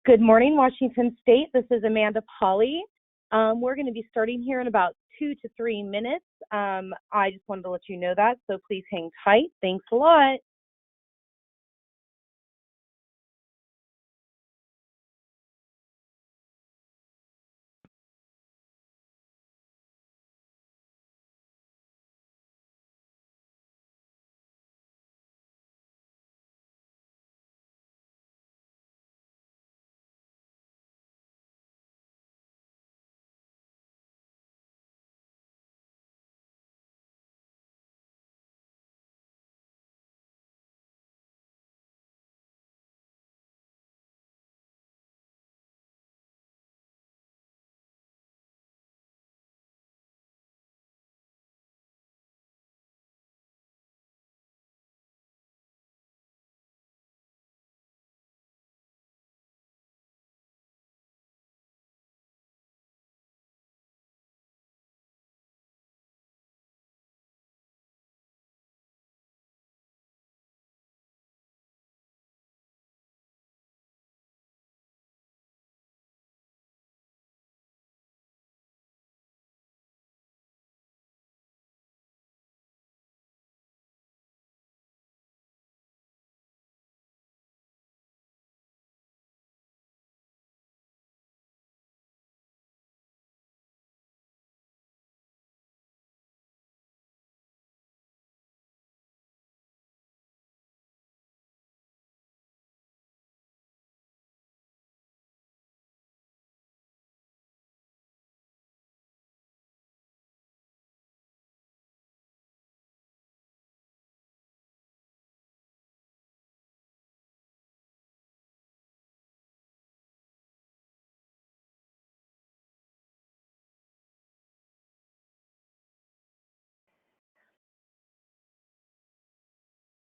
Good morning, Washington State. This is Amanda Polly. We're going to be starting here in about 2 to 3 minutes. I just wanted to let you know that, so please hang tight. Thanks a lot.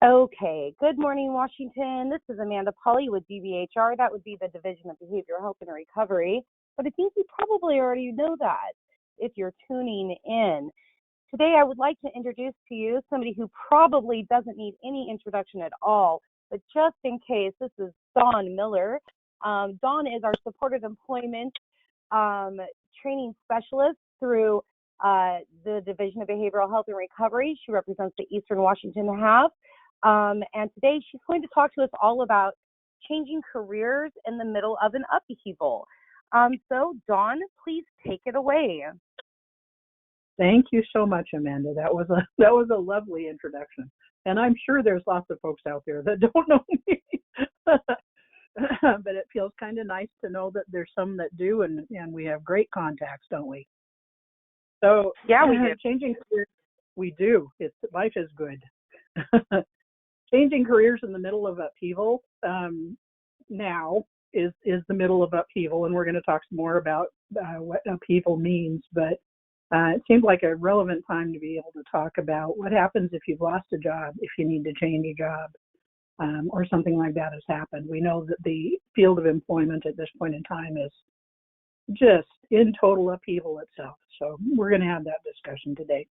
Okay, good morning, Washington. This is Amanda Polly with DBHR. That would be the Division of Behavioral Health and Recovery. But I think you probably already know that if you're tuning in. Today, I would like to introduce to you somebody who probably doesn't need any introduction at all, but just in case, this is Dawn Miller. Dawn is our supported employment training specialist through the Division of Behavioral Health and Recovery. She represents the Eastern Washington half. And today she's going to talk to us all about changing careers in the middle of an upheaval. So Dawn, please take it away. Thank you so much, Amanda. That was a lovely introduction. And I'm sure there's lots of folks out there that don't know me. But it feels kind of nice to know that there's some that do, and we have great contacts, don't we? So yeah, we do. Changing careers, we do. Life is good. Changing careers in the middle of upheaval now is the middle of upheaval, and we're going to talk some more about what upheaval means. But it seems like a relevant time to be able to talk about what happens if you've lost a job, if you need to change a job, or something like that has happened. We know that the field of employment at this point in time is just in total upheaval itself. So we're going to have that discussion today.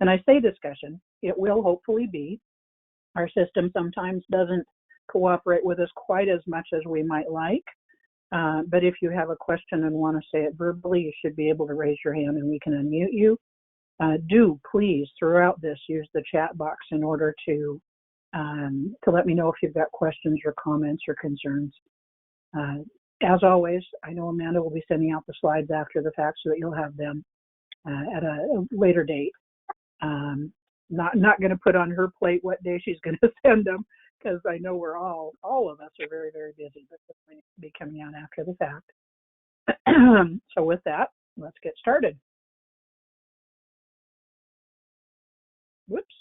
And I say discussion, it will hopefully be. Our system sometimes doesn't cooperate with us quite as much as we might like. But if you have a question and want to say it verbally, you should be able to raise your hand and we can unmute you. Do please, throughout this, use the chat box in order to let me know if you've got questions or comments or concerns. As always, I know Amanda will be sending out the slides after the fact so that you'll have them at a later date. Not going to put on her plate what day she's going to send them, because I know we're all of us are very, very busy, but this might be coming out after the fact. So with that, let's get started. Whoops.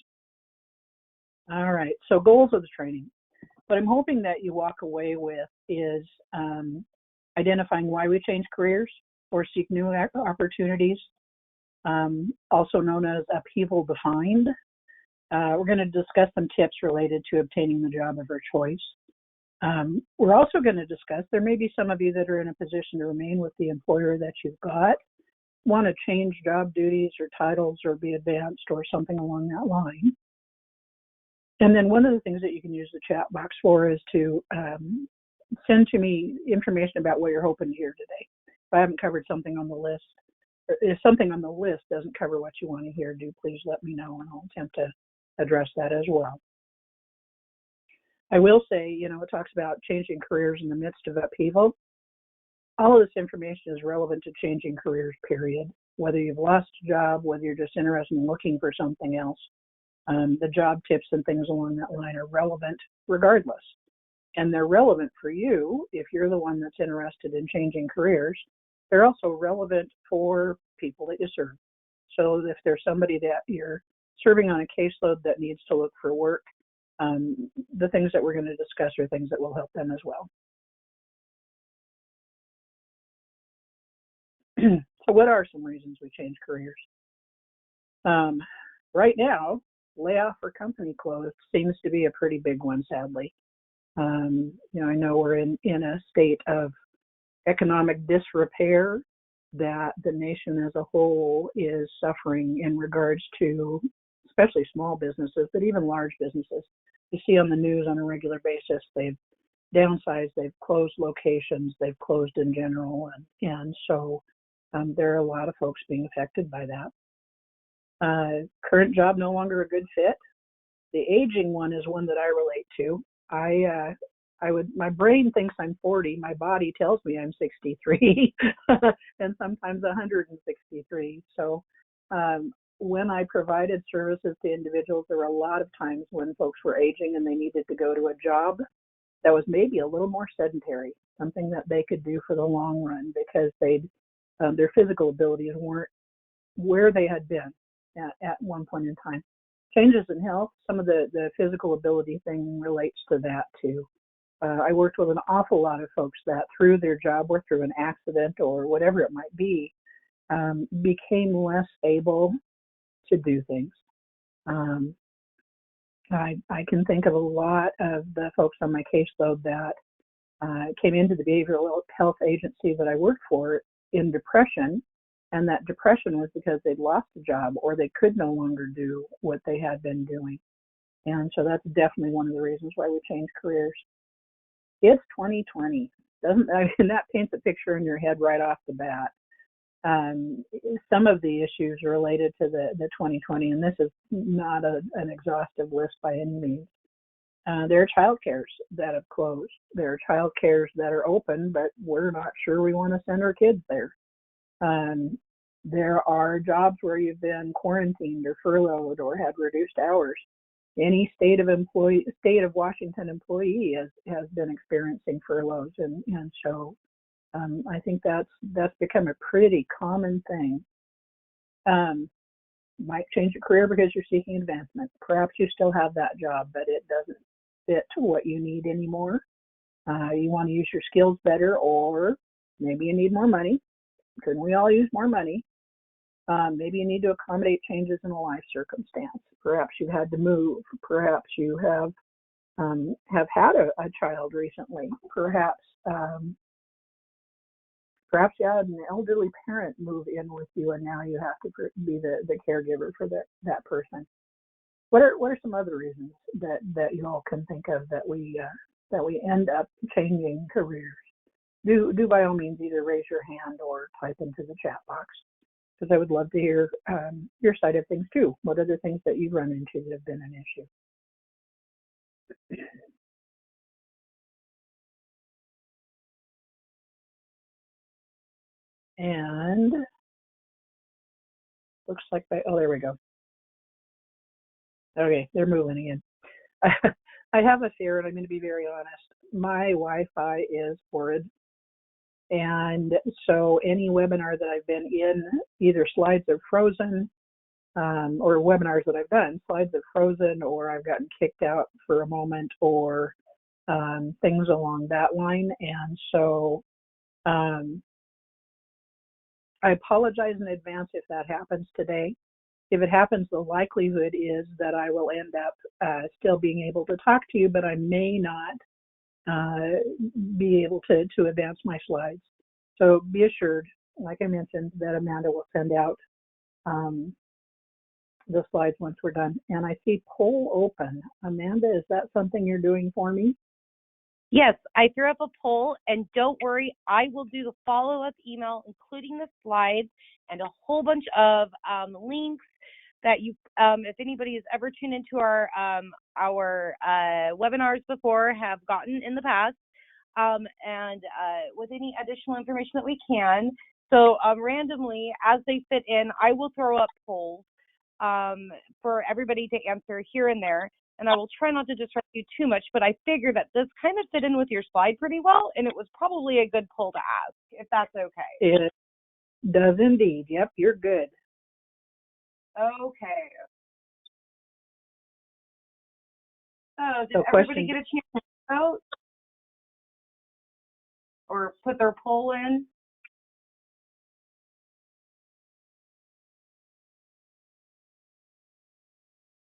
All right, so goals of the training. What I'm hoping that you walk away with is identifying why we change careers or seek new opportunities, also known as upheaval defined. We're going to discuss some tips related to obtaining the job of our choice. We're also going to discuss, there may be some of you that are in a position to remain with the employer that you've got, want to change job duties or titles or be advanced or something along that line. And then one of the things that you can use the chat box for is to send to me information about what you're hoping to hear today. If I haven't covered something on the list, or if something on the list doesn't cover what you want to hear, do please let me know, and I'll attempt to address that as well. I will say, it talks about changing careers in the midst of upheaval. All of this information is relevant to changing careers, period. Whether you've lost a job, whether you're just interested in looking for something else, the job tips and things along that line are relevant regardless. And they're relevant for you if you're the one that's interested in changing careers. They're also relevant for people that you serve. So if there's somebody that you're serving on a caseload that needs to look for work, the things that we're going to discuss are things that will help them as well. So what are some reasons we change careers? Right now, layoff or company close seems to be a pretty big one, sadly. I know we're in a state of economic disrepair that the nation as a whole is suffering in regards to, especially small businesses, but even large businesses. You see on the news on a regular basis, they've downsized, they've closed locations, they've closed in general, and so there are a lot of folks being affected by that. Current job no longer a good fit. The aging one is one that I relate to. My brain thinks I'm 40. My body tells me I'm 63 and sometimes 163. So when I provided services to individuals, there were a lot of times when folks were aging and they needed to go to a job that was maybe a little more sedentary, something that they could do for the long run because their physical abilities weren't where they had been at one point in time. Changes in health, some of the physical ability thing relates to that too. I worked with an awful lot of folks that through their job or through an accident or whatever it might be, became less able to do things. I can think of a lot of the folks on my caseload that came into the behavioral health agency that I worked for in depression, and that depression was because they'd lost a job or they could no longer do what they had been doing. And so that's definitely one of the reasons why we changed careers. It's 2020. And that paints a picture in your head right off the bat. Some of the issues related to the 2020, and this is not an exhaustive list by any means. There are child cares that have closed. There are child cares that are open, but we're not sure we want to send our kids there. There are jobs where you've been quarantined or furloughed or had reduced hours. Any state of Washington employee has been experiencing furloughs, and so I think that's become a pretty common thing. Might change your career because you're seeking advancement. Perhaps you still have that job, but it doesn't fit to what you need anymore. You want to use your skills better, or maybe you need more money. Couldn't we all use more money? Maybe you need to accommodate changes in a life circumstance. Perhaps you had to move. Perhaps you have had a child recently. Perhaps you had an elderly parent move in with you, and now you have to be the caregiver for that person. What are some other reasons that you all can think of that we end up changing careers? Do by all means either raise your hand or type into the chat box, because I would love to hear your side of things too. What are the things that you've run into that have been an issue? And looks like there we go. Okay, they're moving again. I have a fear, and I'm going to be very honest. My Wi-Fi is horrid. And so any webinar that I've been in, either slides are frozen, or webinars that I've done, slides are frozen, or I've gotten kicked out for a moment, or things along that line. And so I apologize in advance if that happens today. If it happens, the likelihood is that I will end up still being able to talk to you, but I may not be able to advance my slides. So be assured, like I mentioned, that Amanda will send out the slides once we're done. And I see poll open. Amanda, is that something you're doing for me? Yes, I threw up a poll, and don't worry, I will do the follow-up email, including the slides and a whole bunch of links that you, if anybody has ever tuned into our webinars before, have gotten in the past, and with any additional information that we can. So randomly, as they fit in, I will throw up polls for everybody to answer here and there. And I will try not to disrupt you too much, but I figured that this kind of fit in with your slide pretty well, and it was probably a good poll to ask, if that's okay. It does indeed. Yep, you're good. Okay. Oh, did everybody get a chance to vote or put their poll in?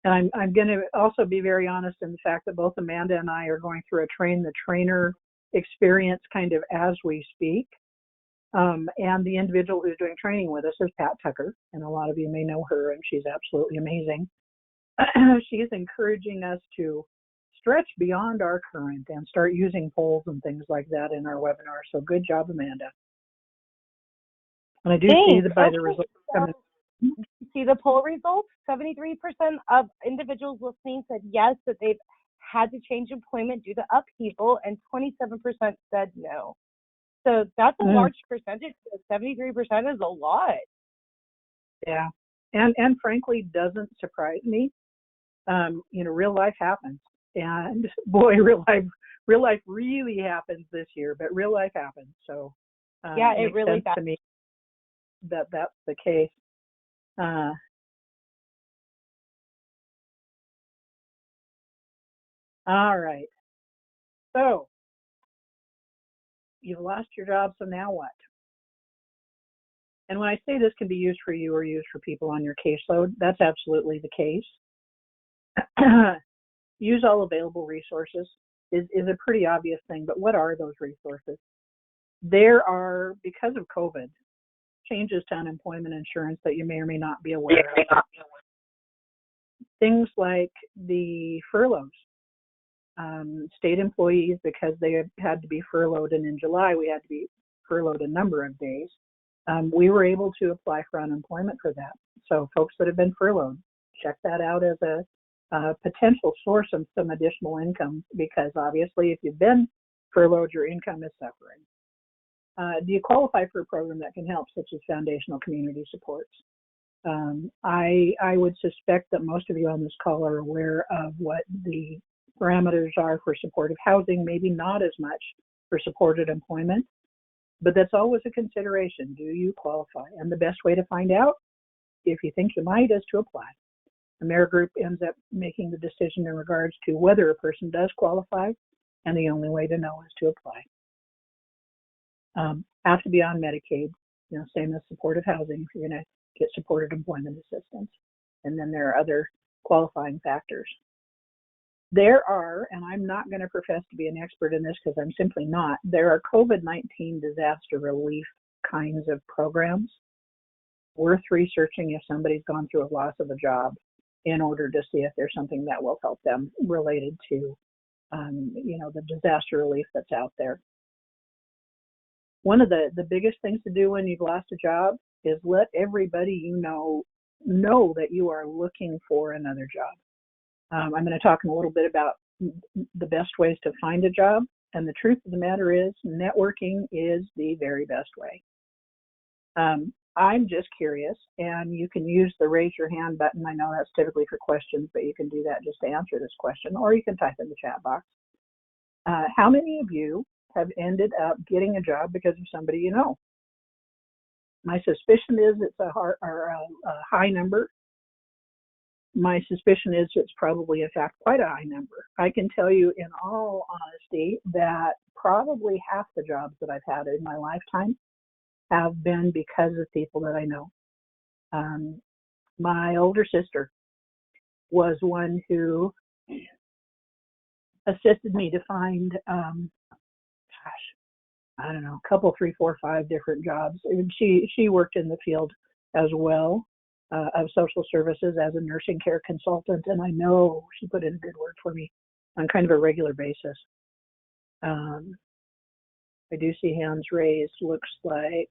And I'm going to also be very honest in the fact that both Amanda and I are going through a train the trainer experience kind of as we speak. And the individual who's doing training with us is Pat Tucker, and a lot of you may know her, and she's absolutely amazing. She is encouraging us to stretch beyond our current and start using polls and things like that in our webinar. So good job, Amanda. And I do see that by the results coming. See the poll results? 73% of individuals listening said yes, that they've had to change employment due to upheaval, and 27% said no. So that's a large percentage. 73% is a lot. Yeah, and frankly, doesn't surprise me. Real life happens, and boy, real life really happens this year. But real life happens, so yeah, it really does. To me that's the case. All right. So you've lost your job, so now what? And when I say this can be used for you or used for people on your caseload, that's absolutely the case. Use all available resources is a pretty obvious thing, but what are those resources? There are, because of COVID, changes to unemployment insurance that you may or may not be aware of. Things like the furloughs. State employees, because they had to be furloughed, and in July we had to be furloughed a number of days, we were able to apply for unemployment for that. So folks that have been furloughed, check that out as a potential source of some additional income, because obviously if you've been furloughed, your income is suffering. Do you qualify for a program that can help, such as foundational community supports? I would suspect that most of you on this call are aware of what the parameters are for supportive housing, maybe not as much for supported employment, but that's always a consideration. Do you qualify? And the best way to find out, if you think you might, is to apply. AmeriGroup ends up making the decision in regards to whether a person does qualify, and the only way to know is to apply. Have to be on Medicaid, same as supportive housing if you're going to get supported employment assistance. And then there are other qualifying factors. There are, and I'm not going to profess to be an expert in this because I'm simply not, there are COVID-19 disaster relief kinds of programs worth researching if somebody's gone through a loss of a job, in order to see if there's something that will help them related to, the disaster relief that's out there. One of the biggest things to do when you've lost a job is let everybody you know that you are looking for another job. I'm going to talk in a little bit about the best ways to find a job. And the truth of the matter is, networking is the very best way. I'm just curious, and you can use the raise your hand button. I know that's typically for questions, but you can do that just to answer this question, or you can type in the chat box. How many of you have ended up getting a job because of somebody you know? My suspicion is it's a high number. My suspicion is it's probably, in fact, quite a high number. I can tell you in all honesty that probably half the jobs that I've had in my lifetime have been because of people that I know. My older sister was one who assisted me to find, a couple, 3, 4, 5 different jobs. And she worked in the field as well of social services as a nursing care consultant, and I know she put in a good word for me on kind of a regular basis. I do see hands raised. Looks like,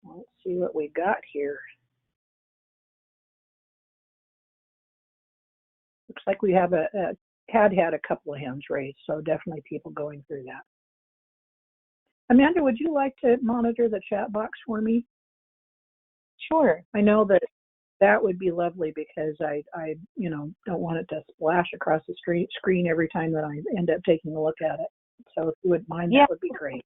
let's see what we got here. Looks like we have had a couple of hands raised, so definitely people going through that. Amanda, would you like to monitor the chat box for me? Sure. I know that would be lovely because I don't want it to splash across the screen every time that I end up taking a look at it. So if you wouldn't mind, that would be great.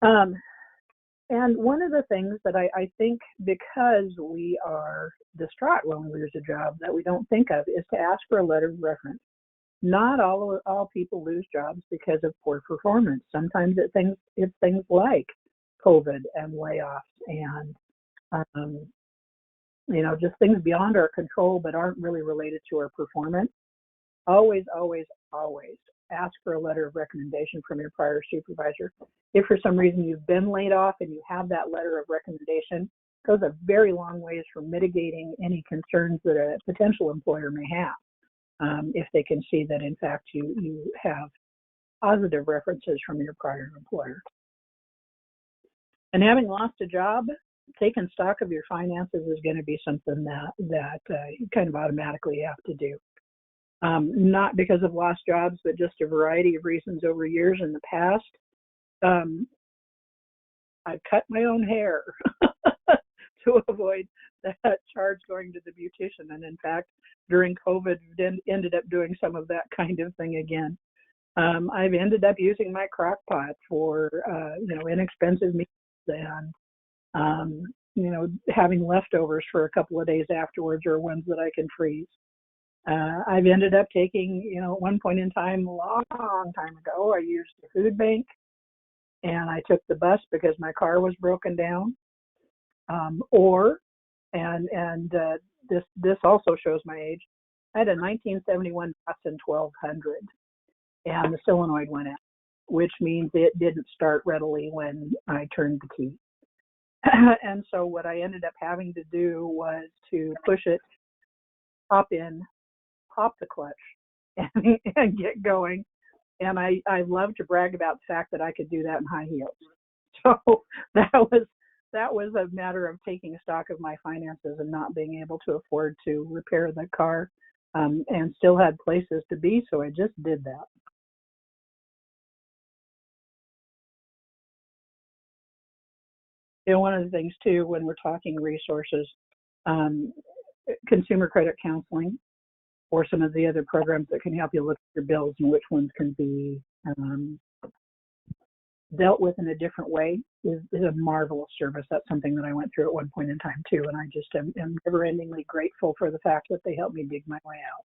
And one of the things that I think, because we are distraught when we lose a job, that we don't think of is to ask for a letter of reference. Not all people lose jobs because of poor performance. Sometimes it's things like COVID and layoffs and just things beyond our control but aren't really related to our performance. Always, always, always ask for a letter of recommendation from your prior supervisor. If for some reason you've been laid off and you have that letter of recommendation, it goes a very long ways for mitigating any concerns that a potential employer may have, if they can see that in fact you have positive references from your prior employer. And having lost a job, taking stock of your finances is going to be something that you kind of automatically have to do. Not because of lost jobs, but just a variety of reasons over years in the past. I've cut my own hair to avoid that charge going to the beautician. And in fact, during COVID, ended up doing some of that kind of thing again. I've ended up using my crock pot for, inexpensive meals and, having leftovers for a couple of days afterwards or ones that I can freeze. I've ended up taking, at one point in time, a long time ago, I used the food bank and I took the bus because my car was broken down. This also shows my age. I had a 1971 Datsun 1200 and the solenoid went out, which means it didn't start readily when I turned the key. And so what I ended up having to do was to push it, hop in, pop the clutch, and get going. And I love to brag about the fact that I could do that in high heels. So that was a matter of taking stock of my finances and not being able to afford to repair the car, and still had places to be, so I just did that. One of the things too, when we're talking resources, consumer credit counseling, or some of the other programs that can help you look at your bills and which ones can be dealt with in a different way is a marvelous service. That's something that I went through at one point in time too, and I just am never-endingly grateful for the fact that they helped me dig my way out.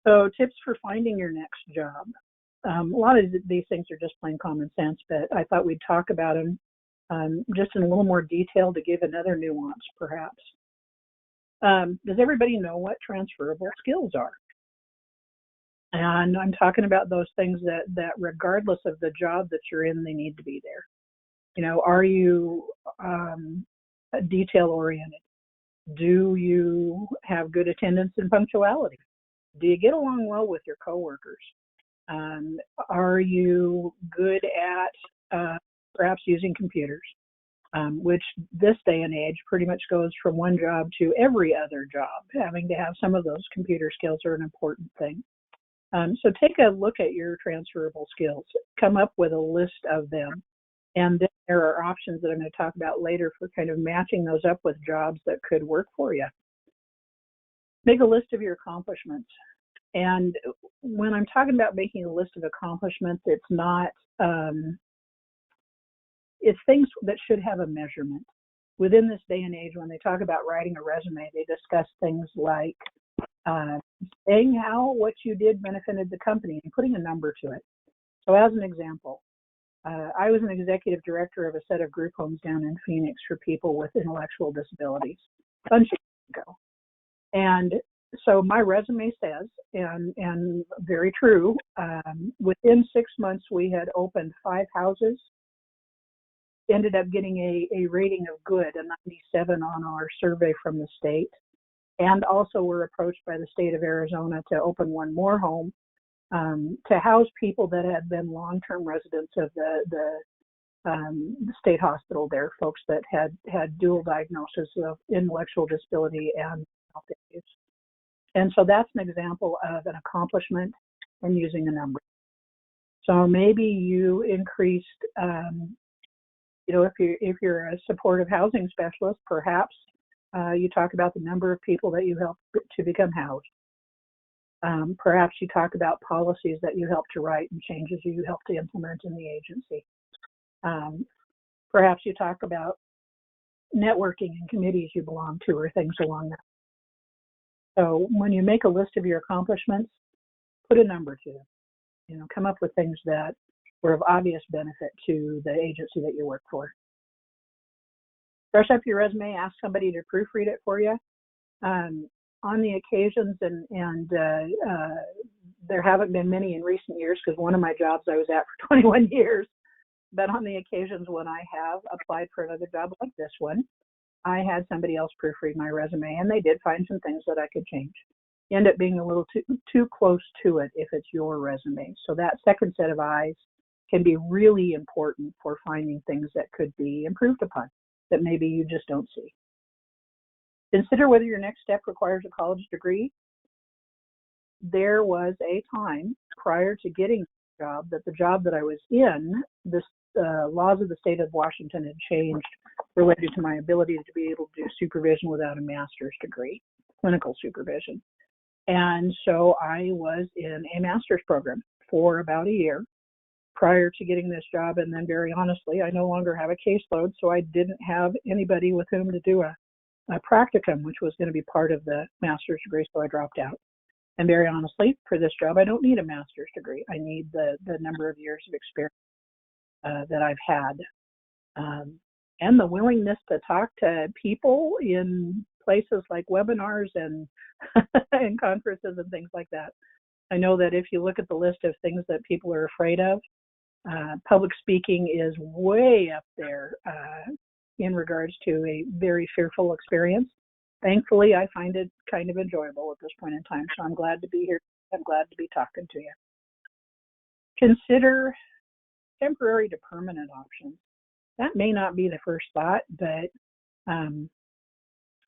So tips for finding your next job. A lot of these things are just plain common sense, but I thought we'd talk about them just in a little more detail to give another nuance, perhaps. Does everybody know what transferable skills are? And I'm talking about those things that regardless of the job that you're in, they need to be there. Are you detail oriented? Do you have good attendance and punctuality? Do you get along well with your coworkers? Are you good at perhaps using computers? Which this day and age pretty much goes from one job to every other job. Having to have some of those computer skills are an important thing. So take a look at your transferable skills. Come up with a list of them. And then there are options that I'm going to talk about later for kind of matching those up with jobs that could work for you. Make a list of your accomplishments. And when I'm talking about making a list of accomplishments, it's not, it's things that should have a measurement. Within this day and age, when they talk about writing a resume, they discuss things like saying how what you did benefited the company and putting a number to it. So as an example, I was an executive director of a set of group homes down in Phoenix for people with intellectual disabilities a bunch of years ago. And so my resume says, and very true, within 6 months we had opened 5 houses, ended up getting a rating of good, a 97 on our survey from the state. And also we're approached by the state of Arizona to open one more home to house people that had been long-term residents of the state hospital there, folks that had dual diagnosis of intellectual disability and health issues. And so that's an example of an accomplishment and using a number. So maybe you increased, if you're a supportive housing specialist, perhaps you talk about the number of people that you help to become housed. Perhaps you talk about policies that you help to write and changes you help to implement in the agency. Perhaps you talk about networking and committees you belong to or things along that. So when you make a list of your accomplishments, put a number to them. Come up with things that were of obvious benefit to the agency that you work for. Brush up your resume, ask somebody to proofread it for you. On the occasions, and there haven't been many in recent years because one of my jobs I was at for 21 years, but on the occasions when I have applied for another job like this one, I had somebody else proofread my resume, and they did find some things that I could change. You end up being a little too close to it if it's your resume. So that second set of eyes can be really important for finding things that could be improved upon that maybe you just don't see. Consider whether your next step requires a college degree. There was a time prior to getting the job that the job that I was in, the laws of the state of Washington had changed related to my ability to be able to do supervision without a master's degree, clinical supervision. And so I was in a master's program for about a year prior to getting this job. And then very honestly, I no longer have a caseload, so I didn't have anybody with whom to do a practicum, which was going to be part of the master's degree, so I dropped out. And very honestly, for this job, I don't need a master's degree. I need the number of years of experience that I've had, and the willingness to talk to people in places like webinars and and conferences and things like that. I know that if you look at the list of things that people are afraid of, public speaking is way up there in regards to a very fearful experience. Thankfully, I find it kind of enjoyable at this point in time, so I'm glad to be here. I'm glad to be talking to you. Consider temporary to permanent options. That may not be the first thought, but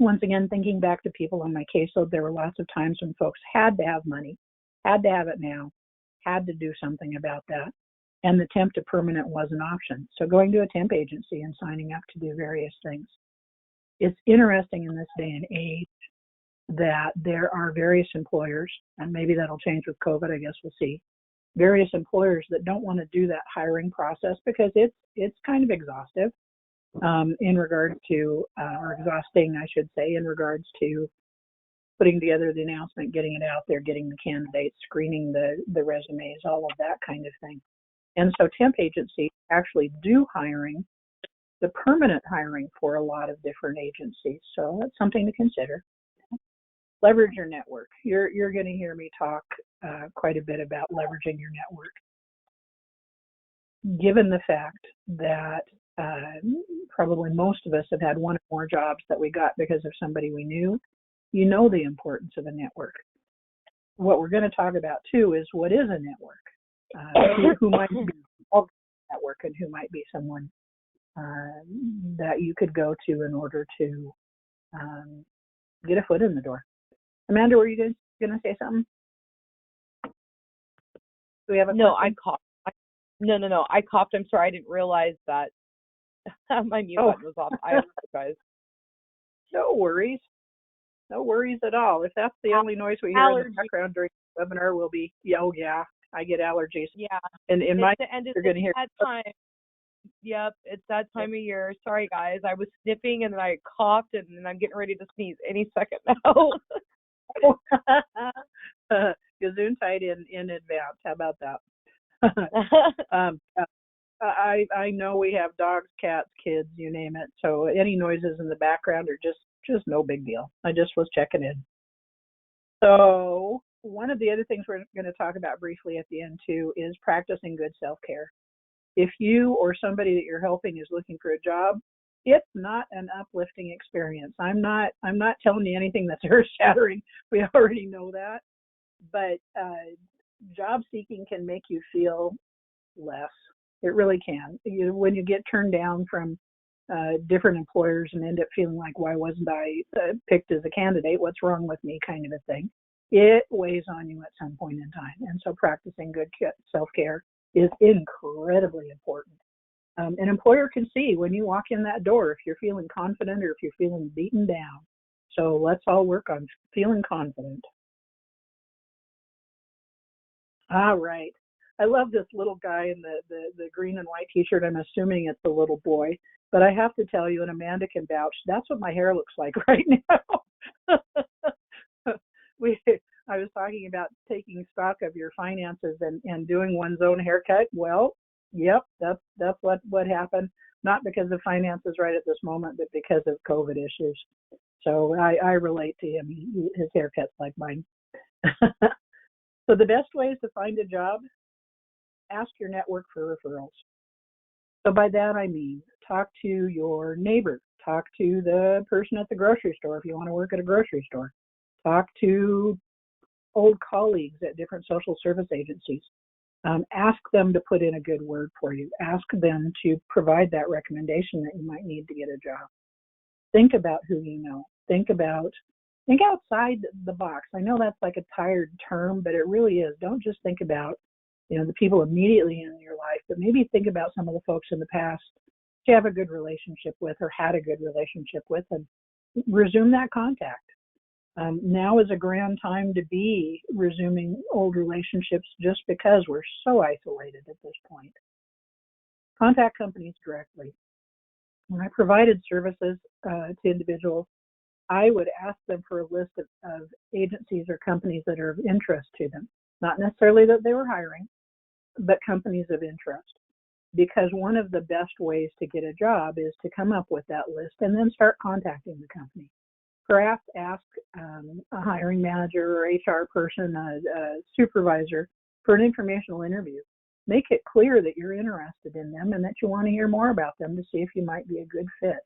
once again, thinking back to people on my caseload, there were lots of times when folks had to have money, had to have it now, had to do something about that, and the temp to permanent was an option. So going to a temp agency and signing up to do various things. It's interesting in this day and age that there are various employers, and maybe that'll change with COVID, I guess we'll see, various employers that don't want to do that hiring process because it's kind of exhaustive in regards to, or exhausting, I should say, in regards to putting together the announcement, getting it out there, getting the candidates, screening the resumes, all of that kind of thing. And so temp agencies actually do hiring, the permanent hiring for a lot of different agencies. So that's something to consider. Leverage your network. You're going to hear me talk quite a bit about leveraging your network. Given the fact that probably most of us have had one or more jobs that we got because of somebody we knew, you know the importance of a network. What we're going to talk about too is what is a network, who might be involved in a network, and who might be someone that you could go to in order to get a foot in the door. Amanda, were you going to say something? Do we have a No, question? I coughed. No. I coughed. I'm sorry. I didn't realize that my mute button was off. I apologize. No worries. No worries at all. If that's the only noise we hear in the background during the webinar, we'll be, I get allergies. Yeah. And in my, you're going to hear that time. Yep, it's that time of year. Sorry, guys. I was sniffing and then I coughed and then I'm getting ready to sneeze any second now. Gesundheit in advance. How about that? I know we have dogs, cats, kids, you name it. So any noises in the background are just no big deal. I just was checking in. So one of the other things we're going to talk about briefly at the end too is practicing good self-care. If you or somebody that you're helping is looking for a job, it's not an uplifting experience. I'm not telling you anything that's earth shattering. We already know that. But job seeking can make you feel less. It really can. When you get turned down from different employers and end up feeling like, why wasn't I picked as a candidate? What's wrong with me? Kind of a thing. It weighs on you at some point in time. And so practicing good self-care is incredibly important. An employer can see when you walk in that door if you're feeling confident or if you're feeling beaten down. So let's all work on feeling confident. All right. I love this little guy in the green and white t-shirt. I'm assuming it's a little boy. But I have to tell you, and Amanda can vouch, that's what my hair looks like right now. I was talking about taking stock of your finances and doing one's own haircut. Well, yep, that's what happened. Not because of finances right at this moment, but because of COVID issues. So I relate to him. His haircut's like mine. So the best ways to find a job, ask your network for referrals. So by that I mean, talk to your neighbor, talk to the person at the grocery store if you want to work at a grocery store, talk to old colleagues at different social service agencies. Ask them to put in a good word for you. Ask them to provide that recommendation that you might need to get a job. Think about who you know. Think outside the box. I know that's like a tired term, but it really is. Don't just think about, the people immediately in your life, but maybe think about some of the folks in the past you have a good relationship with or had a good relationship with, and resume that contact. Now is a grand time to be resuming old relationships just because we're so isolated at this point. Contact companies directly. When I provided services to individuals, I would ask them for a list of agencies or companies that are of interest to them. Not necessarily that they were hiring, but companies of interest. Because one of the best ways to get a job is to come up with that list and then start contacting the company. Perhaps ask a hiring manager or HR person, a supervisor, for an informational interview. Make it clear that you're interested in them and that you want to hear more about them to see if you might be a good fit.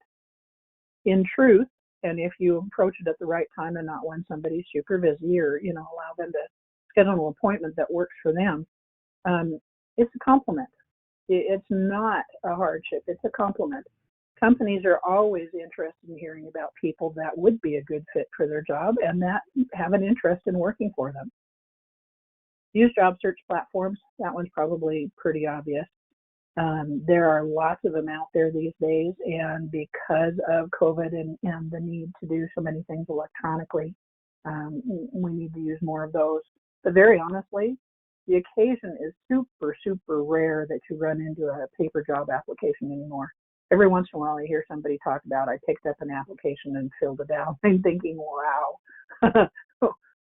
In truth, and if you approach it at the right time and not when somebody's super busy or, allow them to schedule an appointment that works for them, it's a compliment. It's not a hardship. It's a compliment. Companies are always interested in hearing about people that would be a good fit for their job and that have an interest in working for them. Use job search platforms. That one's probably pretty obvious. There are lots of them out there these days, and because of COVID and the need to do so many things electronically, we need to use more of those. But very honestly, the occasion is super, super rare that you run into a paper job application anymore. Every once in a while, I hear somebody talk about, I picked up an application and filled it out. I'm thinking, wow,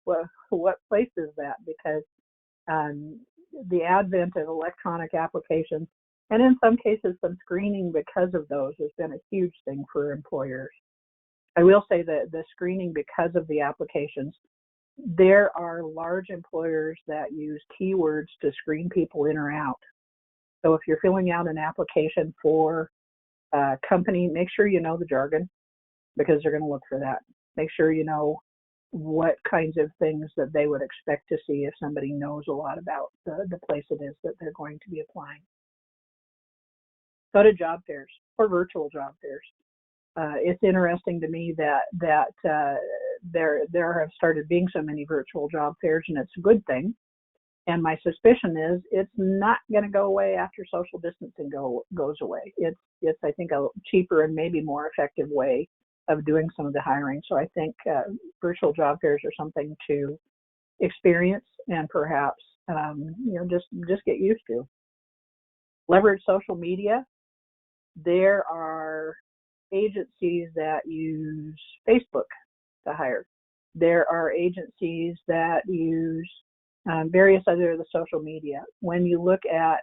well, what place is that? Because the advent of electronic applications, and in some cases, some screening because of those, has been a huge thing for employers. I will say that the screening because of the applications, there are large employers that use keywords to screen people in or out. So if you're filling out an application for a company, make sure you know the jargon because they're going to look for that. Make sure you know what kinds of things that they would expect to see if somebody knows a lot about the place it is that they're going to be applying. Go to job fairs or virtual job fairs. It's interesting to me that there have started being so many virtual job fairs, and it's a good thing. And my suspicion is it's not going to go away after social distancing goes away. It's I think a cheaper and maybe more effective way of doing some of the hiring. So I think virtual job fairs are something to experience and perhaps just get used to. Leverage social media. There are agencies that use Facebook to hire. There are agencies that use various other of the social media. When you look at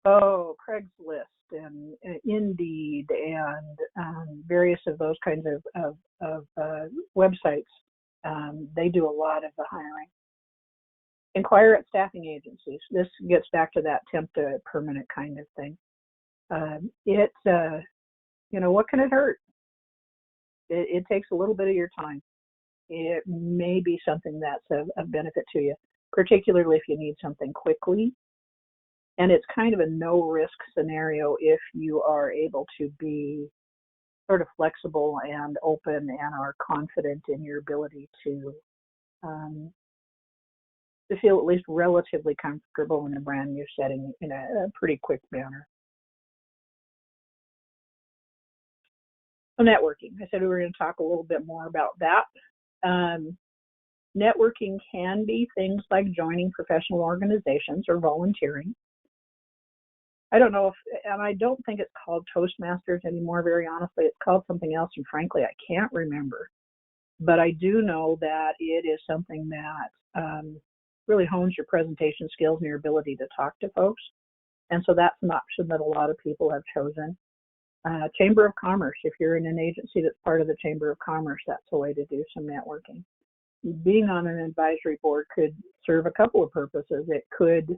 Craigslist and Indeed and various of those kinds of websites, they do a lot of the hiring. Inquire at staffing agencies. This gets back to that temp to permanent kind of thing. What can it hurt? It takes a little bit of your time. It may be something that's of benefit to you, particularly if you need something quickly. And it's kind of a no-risk scenario if you are able to be sort of flexible and open and are confident in your ability to feel at least relatively comfortable in a brand new setting in a pretty quick manner. So networking, I said we were going to talk a little bit more about that. Networking can be things like joining professional organizations or volunteering. I don't know and I don't think it's called Toastmasters anymore, very honestly. It's called something else, and frankly, I can't remember. But I do know that it is something that really hones your presentation skills and your ability to talk to folks. And so that's an option that a lot of people have chosen. Chamber of Commerce, if you're in an agency that's part of the Chamber of Commerce, that's a way to do some networking. Being on an advisory board could serve a couple of purposes. It could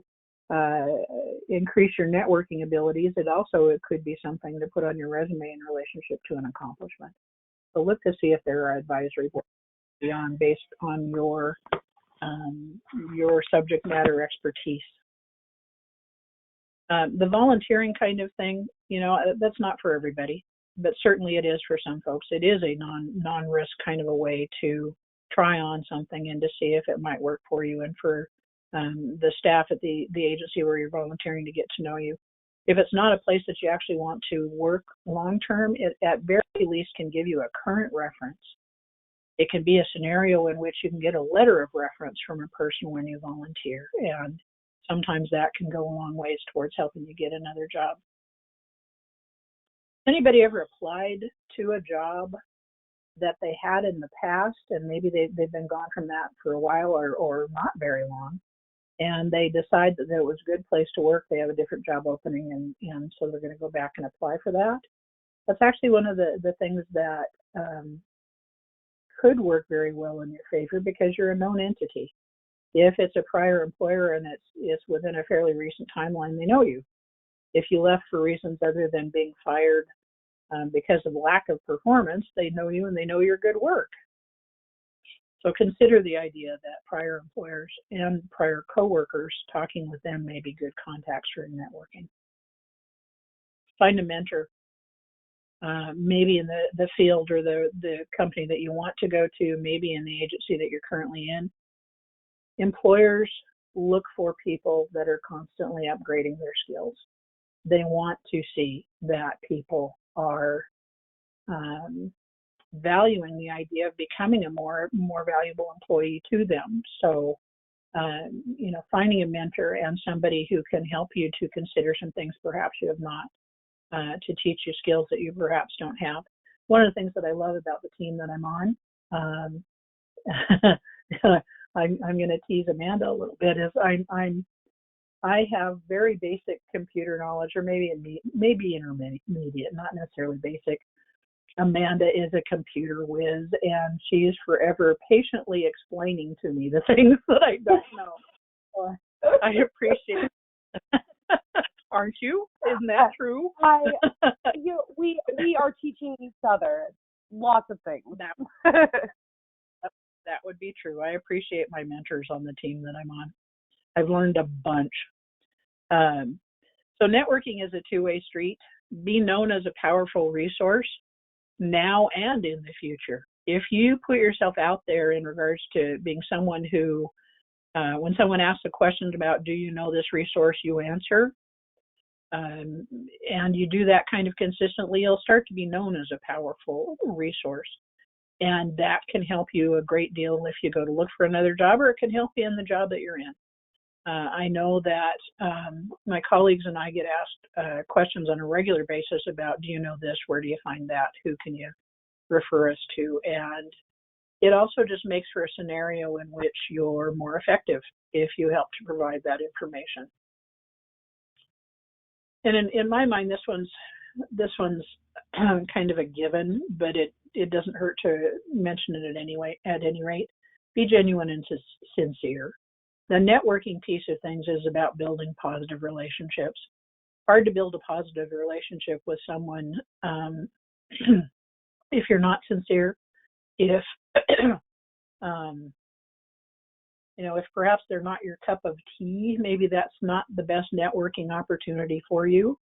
increase your networking abilities. It could be something to put on your resume in relationship to an accomplishment. So look to see if there are advisory boards based on your subject matter expertise. The volunteering kind of thing, that's not for everybody, but certainly it is for some folks. It is a non-risk kind of a way to try on something and to see if it might work for you, and for the staff at the agency where you're volunteering to get to know you. If it's not a place that you actually want to work long-term, it at very least can give you a current reference. It can be a scenario in which you can get a letter of reference from a person when you volunteer, and sometimes that can go a long ways towards helping you get another job. Anybody ever applied to a job that they had in the past, and maybe they've been gone from that for a while or not very long, and they decide that it was a good place to work, they have a different job opening, and so they're going to go back and apply for that? That's actually one of the things that could work very well in your favor, because you're a known entity. If it's a prior employer and it's within a fairly recent timeline, they know you. If you left for reasons other than being fired because of lack of performance, they know you and they know your good work. So consider the idea that prior employers and prior coworkers, talking with them may be good contacts for networking. Find a mentor, maybe in the field or the company that you want to go to, maybe in the agency that you're currently in. Employers look for people that are constantly upgrading their skills. They want to see that people are valuing the idea of becoming a more valuable employee to them. So, finding a mentor and somebody who can help you to consider some things perhaps you have not, to teach you skills that you perhaps don't have. One of the things that I love about the team that I'm on, I'm going to tease Amanda a little bit, is I have very basic computer knowledge, or maybe intermediate, not necessarily basic. Amanda is a computer whiz, and she is forever patiently explaining to me the things that I don't know. I appreciate it. Aren't you? Isn't that true? We are teaching each other lots of things. That would be true. I appreciate my mentors on the team that I'm on. I've learned a bunch. So networking is a two-way street. Be known as a powerful resource now and in the future. If you put yourself out there in regards to being someone who, when someone asks a question about, do you know this resource, you answer, and you do that kind of consistently, you'll start to be known as a powerful resource. And that can help you a great deal if you go to look for another job, or it can help you in the job that you're in. I know that my colleagues and I get asked questions on a regular basis about, do you know this? Where do you find that? Who can you refer us to? And it also just makes for a scenario in which you're more effective if you help to provide that information. And in my mind, this one's kind of a given, but it doesn't hurt to mention it at any rate. Be genuine and sincere. The networking piece of things is about building positive relationships. hard to build a positive relationship with someone if you're not sincere, if if perhaps they're not your cup of tea, maybe that's not the best networking opportunity for you.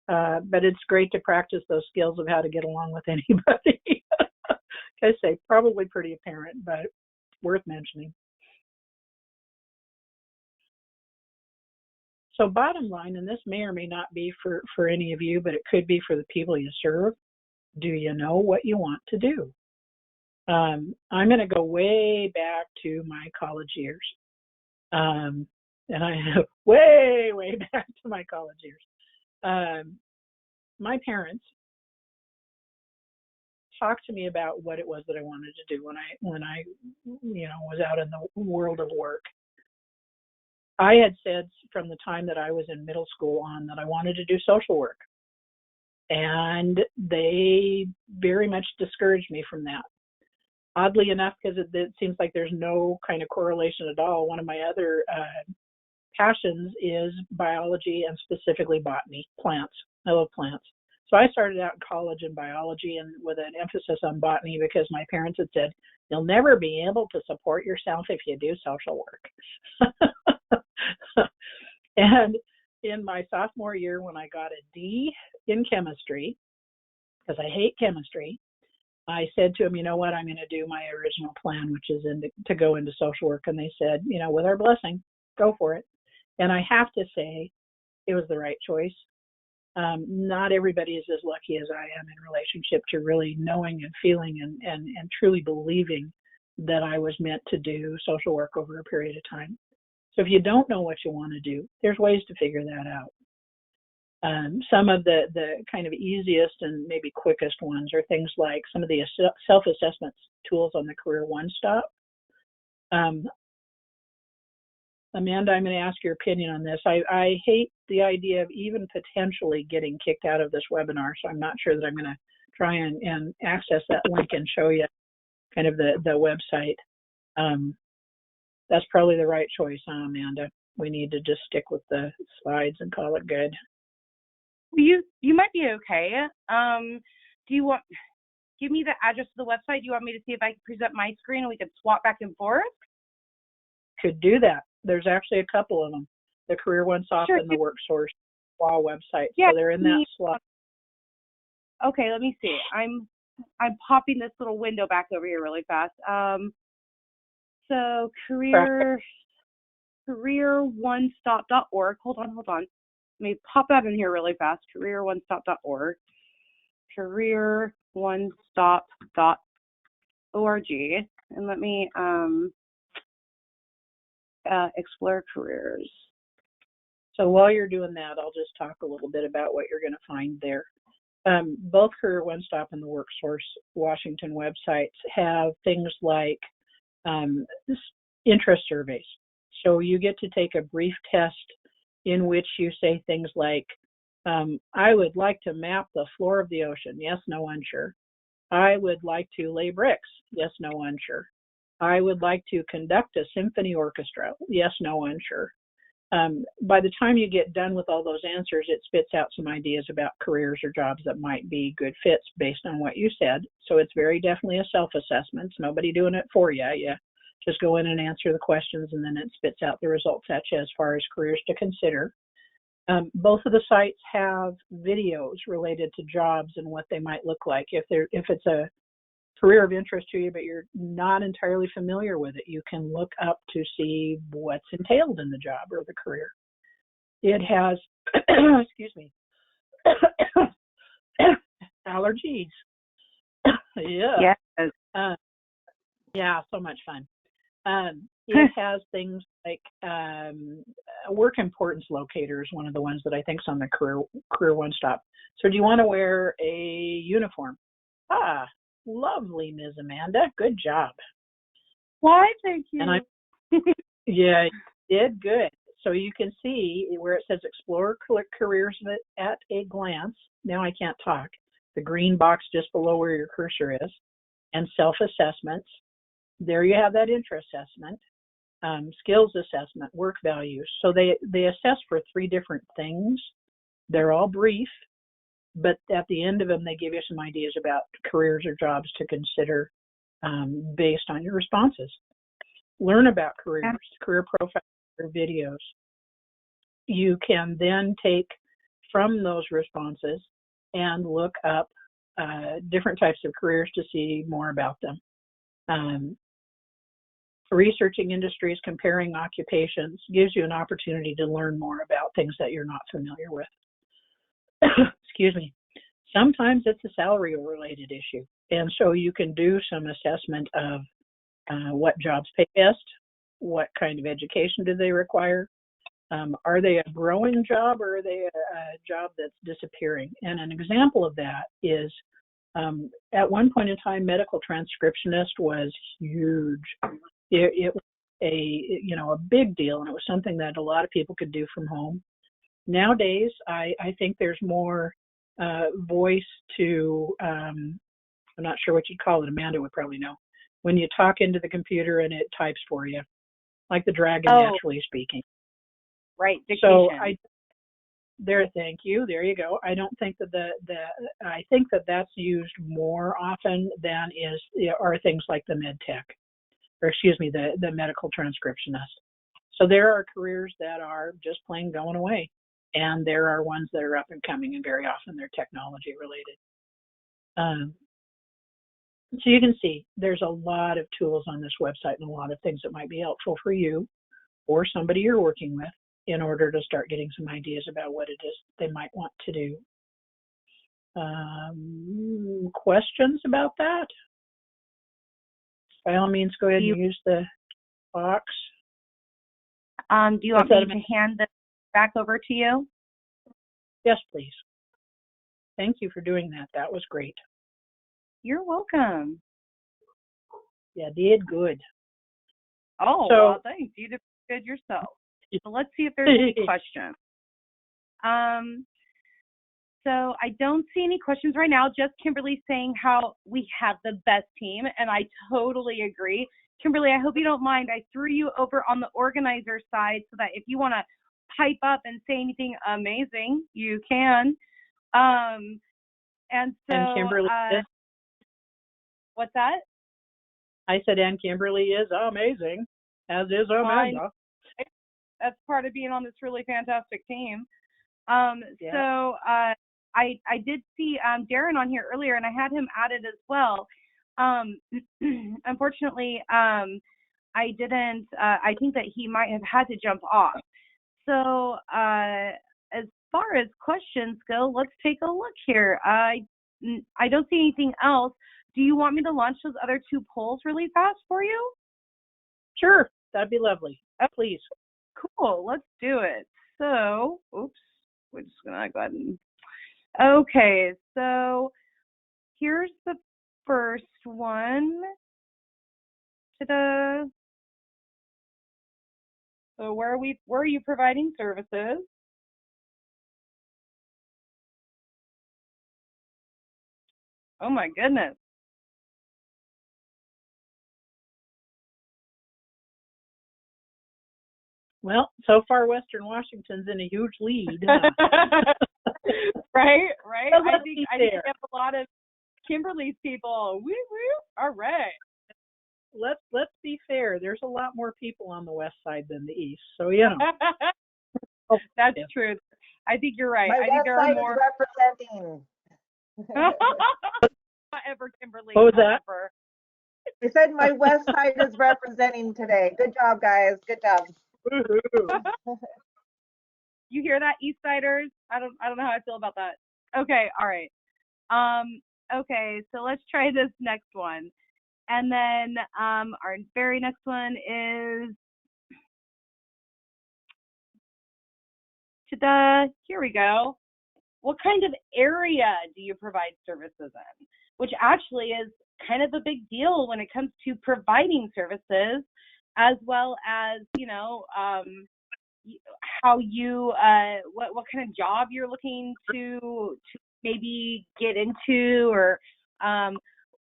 But it's great to practice those skills of how to get along with anybody. I say probably pretty apparent, but worth mentioning. So bottom line, and this may or may not be for any of you, but it could be for the people you serve. Do you know what you want to do? I'm going to go way back to my college years. And I way back to my college years. My parents talked to me about what it was that I wanted to do when I was out in the world of work. I had said from the time that I was in middle school on that I wanted to do social work. And they very much discouraged me from that. Oddly enough, because it seems like there's no kind of correlation at all. One of my other passions is biology and specifically botany, plants. I love plants. So I started out in college in biology and with an emphasis on botany because my parents had said, you'll never be able to support yourself if you do social work. And in my sophomore year, when I got a D in chemistry, because I hate chemistry, I said to them, you know what, I'm going to do my original plan, which is to go into social work. And they said, with our blessing, go for it. And I have to say, it was the right choice. Not everybody is as lucky as I am in relationship to really knowing and feeling and truly believing that I was meant to do social work over a period of time. So if you don't know what you want to do, there's ways to figure that out. Some of the kind of easiest and maybe quickest ones are things like some of the self-assessment tools on the Career One Stop. Amanda, I'm going to ask your opinion on this. I hate the idea of even potentially getting kicked out of this webinar, so I'm not sure that I'm going to try and access that link and show you kind of the website. That's probably the right choice, huh, Amanda? We need to just stick with the slides and call it good. You might be okay. Do you want, give me the address of the website? Do you want me to see if I can present my screen and we can swap back and forth? Could do that. There's actually a couple of them. The Career One Stop Sure. and the WorkSource Law website. Yeah, so they're in that slot. Okay, let me see. I'm popping this little window back over here really fast. So careeronestop.org. Hold on. Let me pop that in here really fast. careeronestop.org. careeronestop.org. And let me explore careers. So while you're doing that, I'll just talk a little bit about what you're going to find there. Both Career One Stop and the WorkSource Washington websites have things like interest surveys. So you get to take a brief test in which you say things like, I would like to map the floor of the ocean. Yes, no, unsure. I would like to lay bricks. Yes, no, unsure. I would like to conduct a symphony orchestra. Yes, no, unsure. By the time you get done with all those answers, it spits out some ideas about careers or jobs that might be good fits based on what you said. So it's very definitely a self-assessment. It's nobody doing it for you. You just go in and answer the questions, and then it spits out the results at you as far as careers to consider. Both of the sites have videos related to jobs and what they might look like. If it's a career of interest to you, but you're not entirely familiar with it, you can look up to see what's entailed in the job or the career. It has, excuse me, allergies. Yeah. Yes. Yeah, so much fun. It has things like work importance locator is one of the ones that I think is on the Career One Stop. So do you want to wear a uniform? Lovely, Ms. Amanda. Good job. Why, thank you. And yeah, you did good. So you can see where it says explore careers at a glance. Now I can't talk. The green box just below where your cursor is, and self-assessments. There you have that interest assessment, skills assessment, work values. So they assess for 3 different things They're all brief, but at the end of them, they give you some ideas about careers or jobs to consider based on your responses. Learn about careers, career profiles, or videos. You can then take from those responses and look up different types of careers to see more about them. Researching industries, comparing occupations gives you an opportunity to learn more about things that you're not familiar with. Excuse me. Sometimes it's a salary related issue. And so you can do some assessment of what jobs pay best, what kind of education do they require, are they a growing job or are they a job that's disappearing? And an example of that is at one point in time, medical transcriptionist was huge. It was a big deal, and it was something that a lot of people could do from home. Nowadays, I think there's more voice to, I'm not sure what you'd call it, Amanda would probably know, when you talk into the computer and it types for you, like the dragon naturally speaking. Right, dictation. So thank you, there you go. I don't think that I think that that's used more often than are things like the med tech, or excuse me, the medical transcriptionist. So there are careers that are just plain going away, and there are ones that are up and coming, and very often they're technology related. So you can see there's a lot of tools on this website and a lot of things that might be helpful for you or somebody you're working with in order to start getting some ideas about what it is they might want to do. Questions about that? By all means, go ahead and use the box. Do you want me to hand this back over to you? Yes, please. Thank you for doing that. That was great. You're welcome. Yeah, did good. Oh, well, thanks. You did good yourself. So let's see if there's any questions. So I don't see any questions right now, just Kimberly saying how we have the best team, and I totally agree. Kimberly, I hope you don't mind. I threw you over on the organizer side so that if you want to pipe up and say anything amazing, you can. And Kimberly what's that? I said, and Kimberly is amazing, as is Amanda. That's part of being on this really fantastic team. So I did see Darren on here earlier, and I had him added as well. Unfortunately, I didn't. I think that he might have had to jump off. So as far as questions go, let's take a look here. I don't see anything else. Do you want me to launch those other two polls really fast for you? Sure, that'd be lovely. Please. Cool, let's do it. So, oops, we're just gonna go ahead and. Okay, so here's the first one. Ta-da. So where are you providing services? Oh my goodness. Well, so far Western Washington's in a huge lead. Right. I think we have a lot of Kimberly's people. Woo woo. All right. Let's be fair. There's a lot more people on the west side than the east, so That's true. I think you're right. My I think there are more representing. Ever, Kimberly. What was that? I said my west side is representing today. Good job, guys. Good job. You hear that, East Siders? I don't know how I feel about that. Okay, all right. Okay, so let's try this next one. And then our very next one is here we go. What kind of area do you provide services in? Which actually is kind of a big deal when it comes to providing services, as well as, how you, what kind of job you're looking to maybe get into, or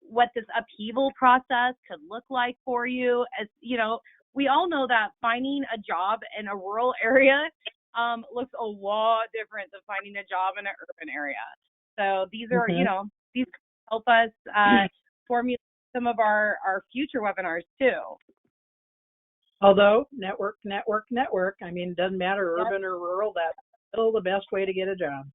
what this upheaval process could look like for you. As you know, we all know that finding a job in a rural area looks a lot different than finding a job in an urban area. So these are, these help us formulate some of our future webinars too. Although network. I mean, it doesn't matter Yep. urban or rural. That's still the best way to get a job.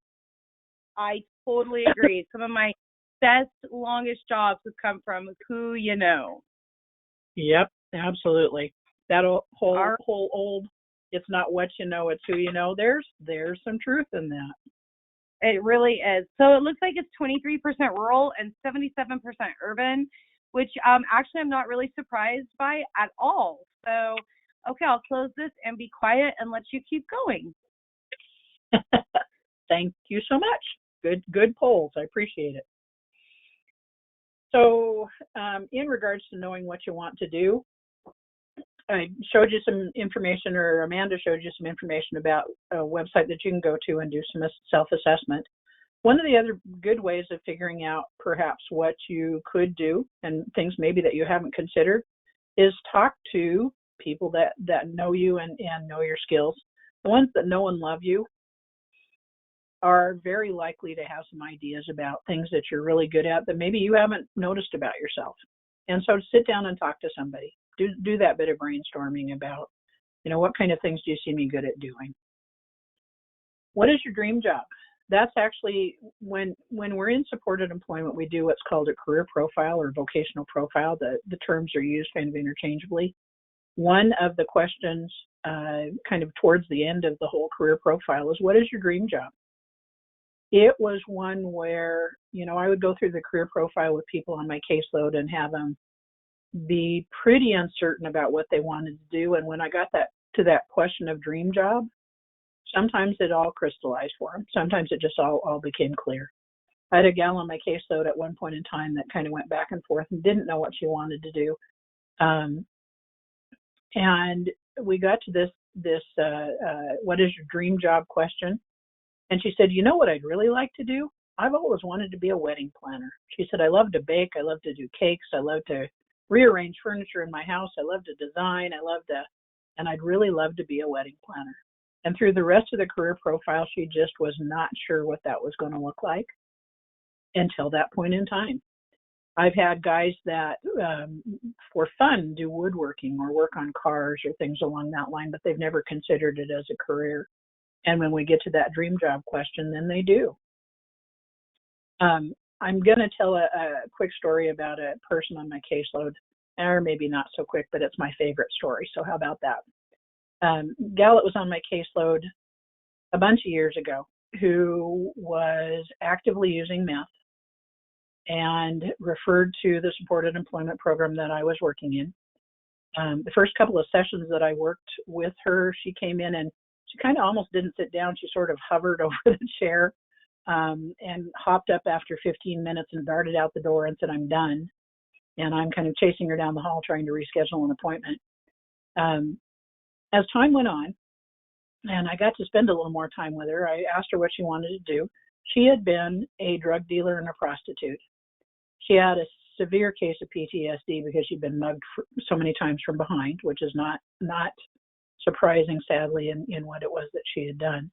I totally agree. Some of my best, longest jobs have come from who you know. Yep, absolutely. That whole old, it's not what you know, it's who you know. There's some truth in that. It really is. So it looks like it's 23% rural and 77% urban, which actually I'm not really surprised by at all. So, okay, I'll close this and be quiet and let you keep going. Thank you so much. Good polls. I appreciate it. So in regards to knowing what you want to do, I showed you some information, or Amanda showed you some information about a website that you can go to and do some self-assessment. One of the other good ways of figuring out perhaps what you could do and things maybe that you haven't considered is talk to people that know you and know your skills. The ones that know and love you are very likely to have some ideas about things that you're really good at that maybe you haven't noticed about yourself. And so sit down and talk to somebody. Do that bit of brainstorming about, what kind of things do you see me good at doing? What is your dream job? That's actually, when we're in supported employment, we do what's called a career profile or vocational profile. The terms are used kind of interchangeably. One of the questions kind of towards the end of the whole career profile is, what is your dream job? It was one where, I would go through the career profile with people on my caseload and have them be pretty uncertain about what they wanted to do. And when I got to that question of dream job, sometimes it all crystallized for them. Sometimes it just all became clear. I had a gal on my caseload at one point in time that kind of went back and forth and didn't know what she wanted to do. And we got to this what is your dream job question? And she said, what I'd really like to do? I've always wanted to be a wedding planner. She said, I love to bake. I love to do cakes. I love to rearrange furniture in my house. I love to design. And I'd really love to be a wedding planner. And through the rest of the career profile, she just was not sure what that was going to look like until that point in time. I've had guys that, for fun, do woodworking or work on cars or things along that line, but they've never considered it as a career. And when we get to that dream job question, then they do. I'm going to tell a quick story about a person on my caseload, or maybe not so quick, but it's my favorite story. So how about that? Gal that was on my caseload a bunch of years ago who was actively using meth and referred to the supported employment program that I was working in. The first couple of sessions that I worked with her, she came in and she kind of almost didn't sit down. She sort of hovered over the chair and hopped up after 15 minutes and darted out the door and said, I'm done. And I'm kind of chasing her down the hall trying to reschedule an appointment. As time went on, and I got to spend a little more time with her, I asked her what she wanted to do. She had been a drug dealer and a prostitute. She had a severe case of PTSD because she'd been mugged so many times from behind, which is not surprising, sadly, in what it was that she had done.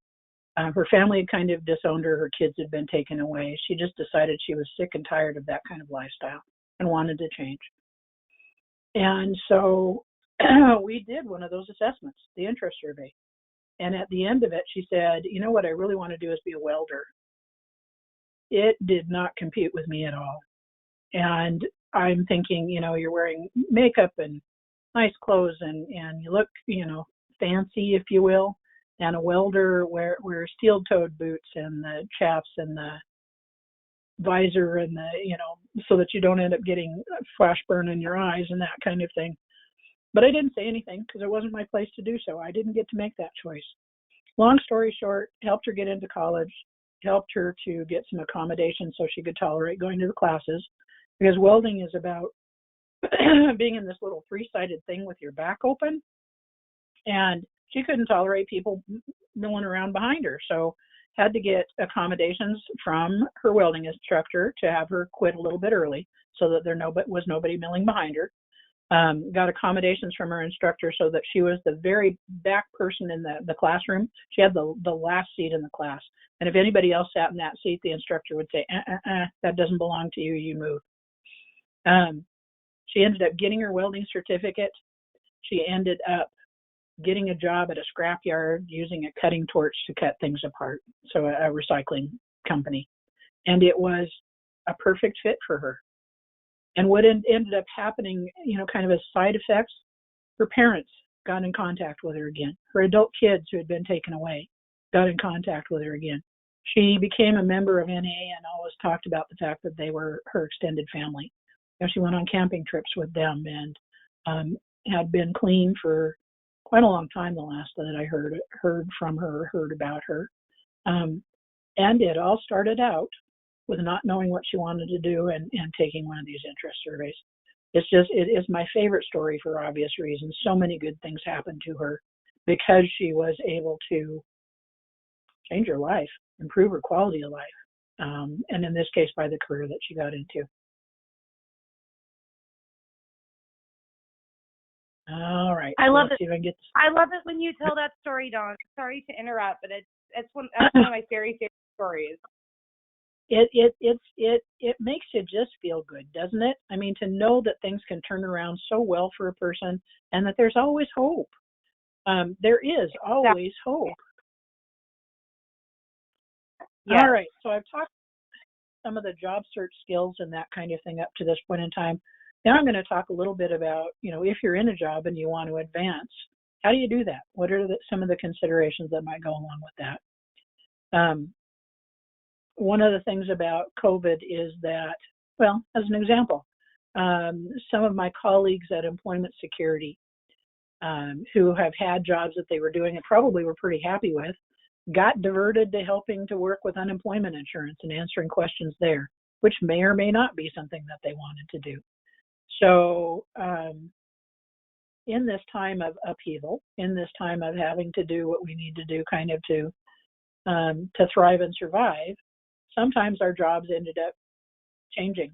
Her family had kind of disowned her. Her kids had been taken away. She just decided she was sick and tired of that kind of lifestyle and wanted to change. And so we did one of those assessments, the interest survey. And at the end of it, she said, what I really want to do is be a welder. It did not compute with me at all. And I'm thinking, you're wearing makeup and nice clothes and you look, fancy, if you will. And a welder wears steel-toed boots and the chaps and the visor and so that you don't end up getting flash burn in your eyes and that kind of thing. But I didn't say anything because it wasn't my place to do so. I didn't get to make that choice. Long story short, helped her get into college, helped her to get some accommodations so she could tolerate going to the classes, because welding is about being in this little three-sided thing with your back open, and she couldn't tolerate people milling around behind her, so had to get accommodations from her welding instructor to have her quit a little bit early so that there was nobody milling behind her. got accommodations from her instructor so that she was the very back person in the classroom. She had the last seat in the class. And if anybody else sat in that seat, the instructor would say, that doesn't belong to you, you move. She ended up getting her welding certificate. She ended up getting a job at a scrapyard using a cutting torch to cut things apart, so a recycling company. And it was a perfect fit for her. And what ended up happening, kind of as side effects, her parents got in contact with her again. Her adult kids who had been taken away got in contact with her again. She became a member of NA and always talked about the fact that they were her extended family. She went on camping trips with them and had been clean for quite a long time, the last that I heard from her, heard about her. And it all started out with not knowing what she wanted to do and taking one of these interest surveys. It is my favorite story for obvious reasons. So many good things happened to her because she was able to change her life, improve her quality of life, and in this case, by the career that she got into. All right. I love it. I love it when you tell that story, Dawn. Sorry to interrupt, but that's one of my very favorite stories. It makes you just feel good, doesn't it? I mean, to know that things can turn around so well for a person and that there's always hope. There is always hope. Yeah. All right. So I've talked some of the job search skills and that kind of thing up to this point in time. Now I'm going to talk a little bit about, if you're in a job and you want to advance, how do you do that? What are some of the considerations that might go along with that? One of the things about COVID is that, well, as an example, some of my colleagues at Employment Security who have had jobs that they were doing and probably were pretty happy with, got diverted to helping to work with unemployment insurance and answering questions there, which may or may not be something that they wanted to do. So in this time of upheaval, in this time of having to do what we need to do kind of to thrive and survive, sometimes our jobs ended up changing.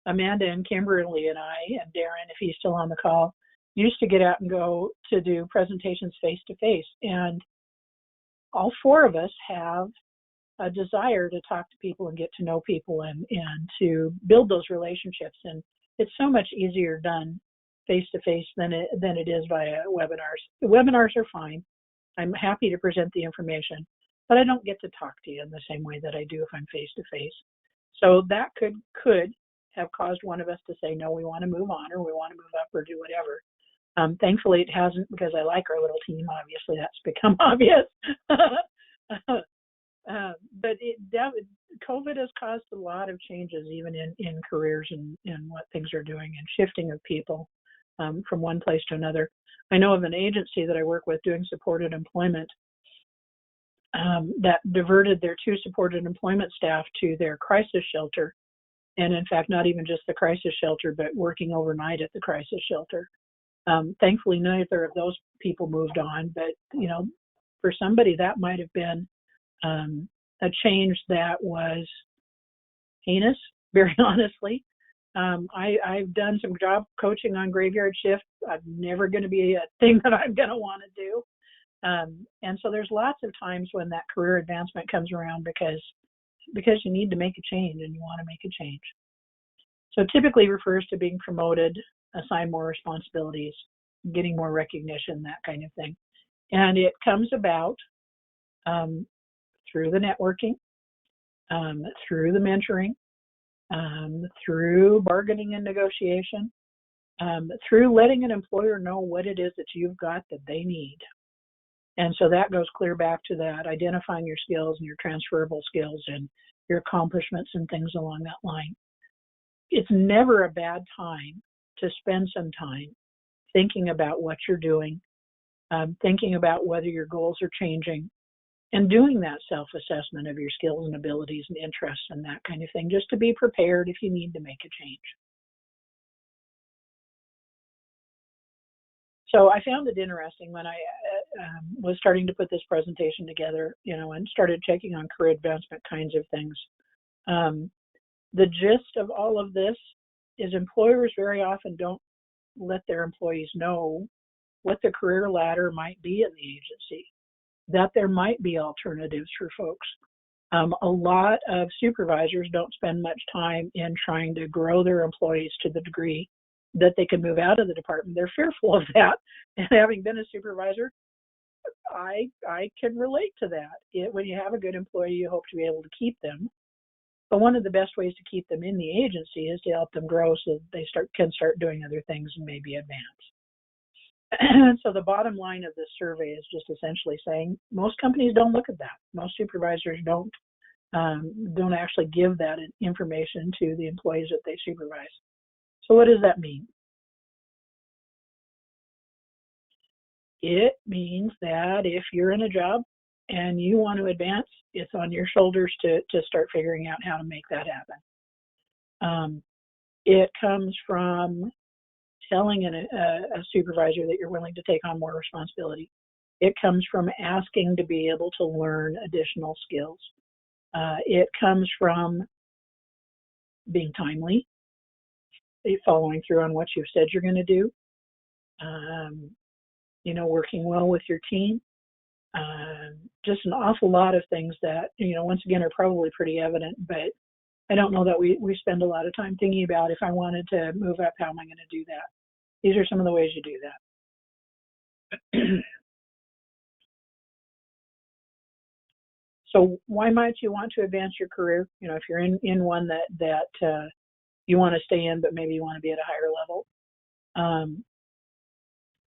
Amanda and Kimberly and I, and Darren, if he's still on the call, used to get out and go to do presentations face-to-face. And all four of us have a desire to talk to people and get to know people and to build those relationships. And it's so much easier done face-to-face than it is via webinars. The webinars are fine. I'm happy to present the information, but I don't get to talk to you in the same way that I do if I'm face-to-face. So that could have caused one of us to say, no, we want to move on, or we want to move up, or do whatever. Thankfully, it hasn't, because I like our little team. Obviously, that's become obvious. But COVID has caused a lot of changes, even in careers and what things are doing, and shifting of people from one place to another. I know of an agency that I work with doing supported employment that diverted their 2 supported employment staff to their crisis shelter. And in fact, not even just the crisis shelter, but working overnight at the crisis shelter. Thankfully, neither of those people moved on, but for somebody that might have been a change that was heinous, very honestly. I've done some job coaching on graveyard shift. I'm never going to be a thing that I'm going to want to do. And so there's lots of times when that career advancement comes around because you need to make a change and you want to make a change. So it typically refers to being promoted, assigned more responsibilities, getting more recognition, that kind of thing. And it comes about through the networking, through the mentoring, through bargaining and negotiation, through letting an employer know what it is that you've got that they need. And so that goes clear back to that, identifying your skills and your transferable skills and your accomplishments and things along that line. It's never a bad time to spend some time thinking about what you're doing, thinking about whether your goals are changing, and doing that self-assessment of your skills and abilities and interests and that kind of thing, just to be prepared if you need to make a change. So I found it interesting when I was starting to put this presentation together, and started checking on career advancement kinds of things. The gist of all of this is employers very often don't let their employees know what the career ladder might be in the agency, that there might be alternatives for folks. A lot of supervisors don't spend much time in trying to grow their employees to the degree that they can move out of the department. They're fearful of that. And having been a supervisor, I can relate to that. When you have a good employee, you hope to be able to keep them. But one of the best ways to keep them in the agency is to help them grow so that they can start doing other things and maybe advance. So the bottom line of this survey is just essentially saying most companies don't look at that. Most supervisors don't actually give that information to the employees that they supervise. So what does that mean? It means that if you're in a job and you want to advance, it's on your shoulders to start figuring out how to make that happen. It comes from telling a supervisor that you're willing to take on more responsibility. It comes from asking to be able to learn additional skills. It comes from being timely, following through on what you've said you're going to do, working well with your team. Just an awful lot of things that, once again, are probably pretty evident, but I don't know that we spend a lot of time thinking about if I wanted to move up, how am I going to do that? These are some of the ways you do that. So why might you want to advance your career? If you're in one that you want to stay in, but maybe you want to be at a higher level.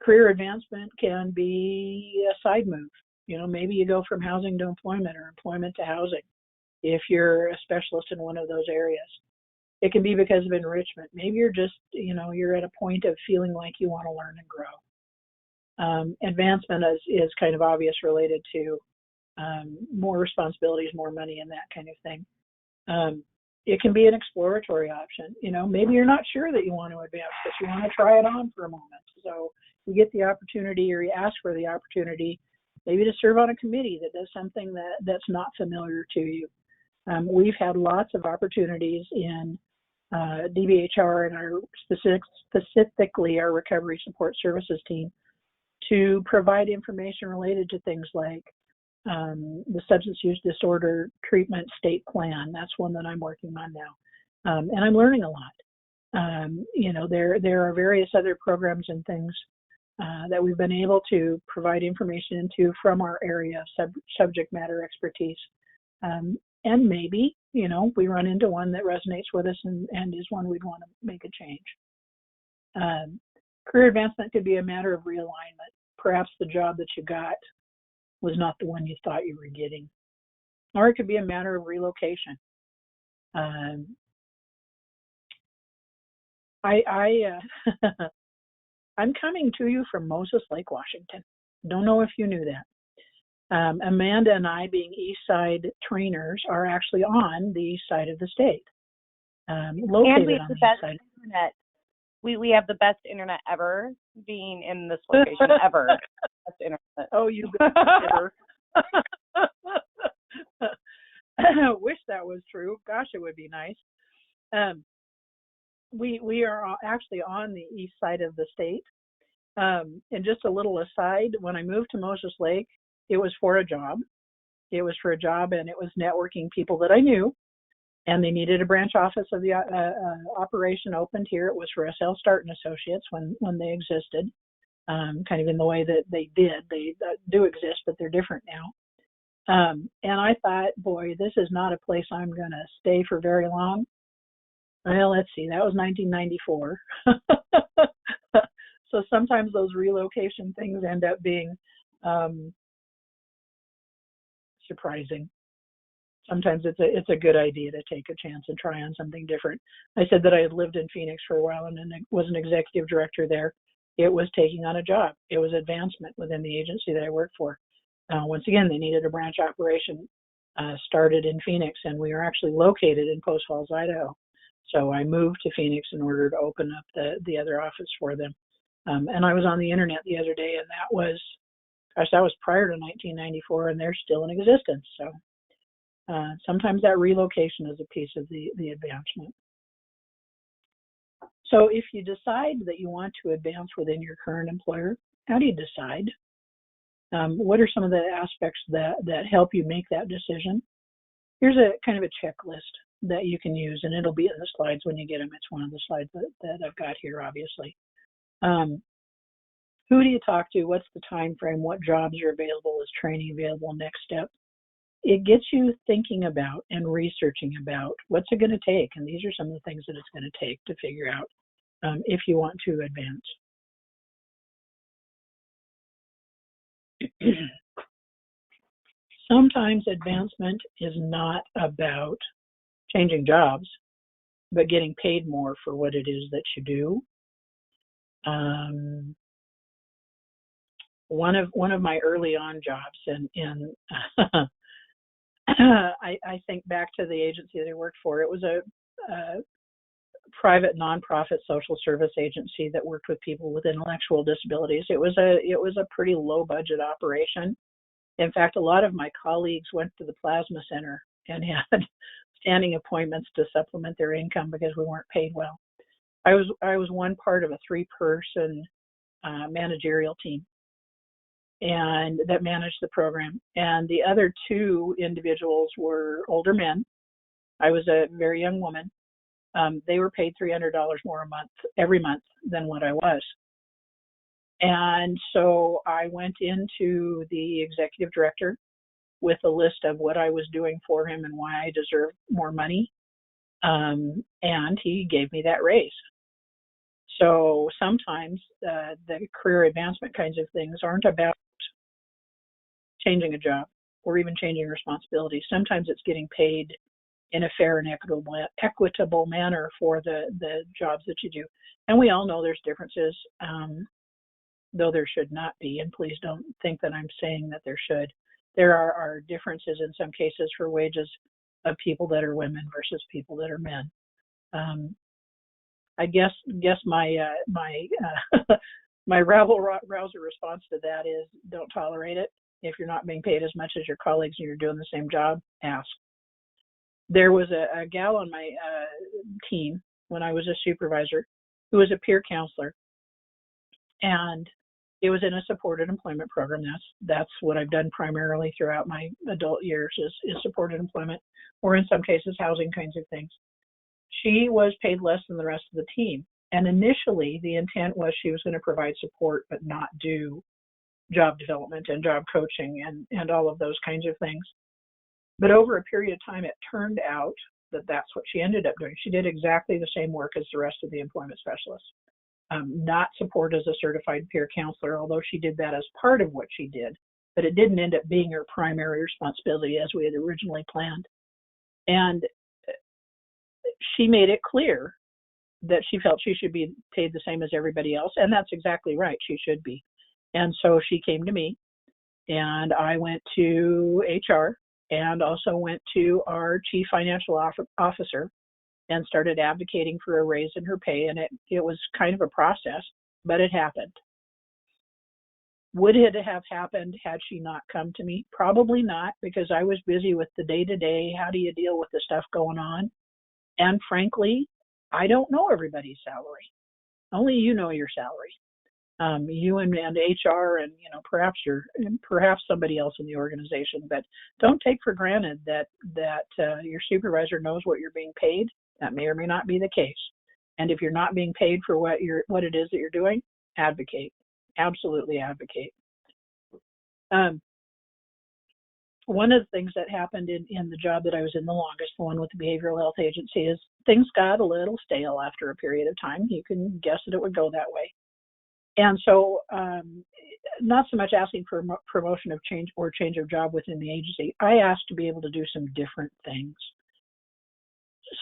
Career advancement can be a side move. Maybe you go from housing to employment or employment to housing if you're a specialist in one of those areas. It can be because of enrichment. Maybe you're just, you're at a point of feeling like you want to learn and grow. Advancement is kind of obvious related to more responsibilities, more money, and that kind of thing. It can be an exploratory option. Maybe you're not sure that you want to advance, but you want to try it on for a moment. So you get the opportunity, or you ask for the opportunity, maybe to serve on a committee that does something that's not familiar to you. We've had lots of opportunities in DBHR and our specifically our recovery support services team to provide information related to things like the substance use disorder treatment state plan. That's one that I'm working on now, and I'm learning a lot. There are various other programs and things that we've been able to provide information into from our area of subject matter expertise. And maybe, we run into one that resonates with us and is one we'd want to make a change. Career advancement could be a matter of realignment. Perhaps the job that you got was not the one you thought you were getting. Or it could be a matter of relocation. I'm coming to you from Moses Lake, Washington. Don't know if you knew that. Amanda and I, being East Side trainers, are actually on the east side of the state. Located and we have on the the best east side. internet. We have the best internet ever, being in this location ever. Best internet. Oh, you ever. Wish that was true. Gosh, it would be nice. We are actually on the east side of the state. And just a little aside, when I moved to Moses Lake, it was for a job. It was for a job, and it was networking people that I knew, and they needed a branch office of the operation opened here. It was for SL Start and Associates when they existed, kind of in the way that they did. They do exist, but they're different now. And I thought, boy, this is not a place I'm going to stay for very long. Well, let's see, that was 1994. So sometimes those relocation things end up being surprising. Sometimes it's a good idea to take a chance and try on something different. I said that I had lived in Phoenix for a while and was an executive director there. It was taking on a job. It was advancement within the agency that I worked for. Once again, they needed a branch operation started in Phoenix, and we are actually located in Post Falls, Idaho. So I moved to Phoenix in order to open up the other office for them. And I was on the internet the other day, and that was prior to 1994, and they're still in existence. So sometimes that relocation is a piece of the advancement. So if you decide that you want to advance within your current employer, how do you decide? What are some of the aspects that help you make that decision? Here's a kind of a checklist that you can use, and it'll be in the slides when you get them. It's one of the slides that I've got here, obviously. Who do you talk to? What's the time frame? What jobs are available? Is training available? Next step. It gets you thinking about and researching about what's it going to take, and these are some of the things that it's going to take to figure out if you want to advance. Sometimes advancement is not about changing jobs, but getting paid more for what it is that you do. One of my early on jobs, and I think back to the agency that I worked for. It was a private nonprofit social service agency that worked with people with intellectual disabilities. It was a pretty low budget operation. In fact, a lot of my colleagues went to the plasma center and had standing appointments to supplement their income because we weren't paid well. I was one part of a 3-person managerial team, and that managed the program. And the other 2 individuals were older men. I was a very young woman. They were paid $300 more a month, every month, than what I was. And so I went into the executive director with a list of what I was doing for him and why I deserved more money. And he gave me that raise. So sometimes the career advancement kinds of things aren't about changing a job or even changing responsibilities. Sometimes it's getting paid in a fair and equitable manner for the jobs that you do. And we all know there's differences, though there should not be. And please don't think that I'm saying that there should. There are differences in some cases for wages of people that are women versus people that are men. I guess my my rabble-rouser response to that is don't tolerate it. If you're not being paid as much as your colleagues and you're doing the same job, ask. There was a gal on my team when I was a supervisor who was a peer counselor, and it was in a supported employment program. That's what I've done primarily throughout my adult years is supported employment, or in some cases housing kinds of things. She was paid less than the rest of the team, and initially the intent was she was going to provide support but not do job development and job coaching and all of those kinds of things. But over a period of time, it turned out that that's what she ended up doing. She did exactly the same work as the rest of the employment specialists. Not support as a certified peer counselor, although she did that as part of what she did, but it didn't end up being her primary responsibility as we had originally planned. And she made it clear that she felt she should be paid the same as everybody else, and that's exactly right, she should be. And so she came to me, and I went to HR and also went to our chief financial officer and started advocating for a raise in her pay. And it was kind of a process, but it happened. Would it have happened had she not come to me? Probably not, because I was busy with the day-to-day, how do you deal with the stuff going on? And frankly, I don't know everybody's salary. Only you know your salary. You and HR and perhaps somebody else in the organization, but don't take for granted that your supervisor knows what you're being paid. That may or may not be the case. And if you're not being paid for what it is that you're doing, advocate. Absolutely advocate. One of the things that happened in the job that I was in the longest, the one with the behavioral health agency, is things got a little stale after a period of time. You can guess that it would go that way. And so not so much asking for promotion of change of job within the agency. I asked to be able to do some different things.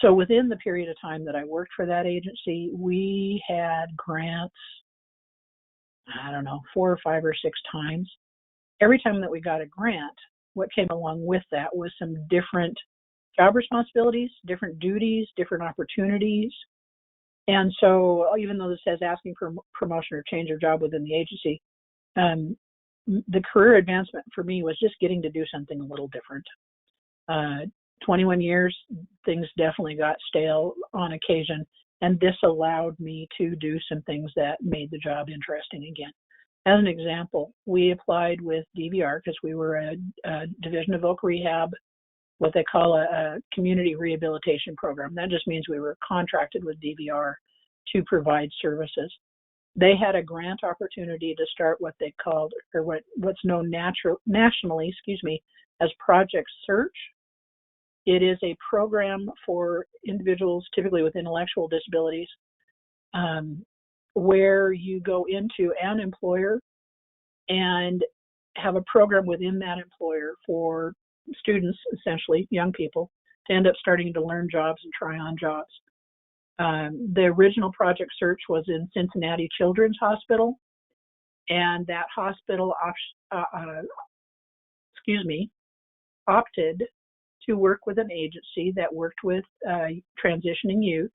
So within the period of time that I worked for that agency, we had grants, 4 or 5 or 6 times. Every time that we got a grant, what came along with that was some different job responsibilities, different duties, different opportunities. And so even though this says asking for promotion or change of job within the agency, the career advancement for me was just getting to do something a little different. 21 years, things definitely got stale on occasion. And this allowed me to do some things that made the job interesting again. As an example, we applied with DVR because we were a Division of Voc Rehab, what they call a community rehabilitation program. That just means we were contracted with DVR to provide services. They had a grant opportunity to start what they called, or what's known nationally, as Project Search. It is a program for individuals, typically with intellectual disabilities, where you go into an employer and have a program within that employer for students, essentially young people, to end up starting to learn jobs and try on jobs. The original Project Search was in Cincinnati Children's Hospital, and that hospital opted to work with an agency that worked with transitioning youth,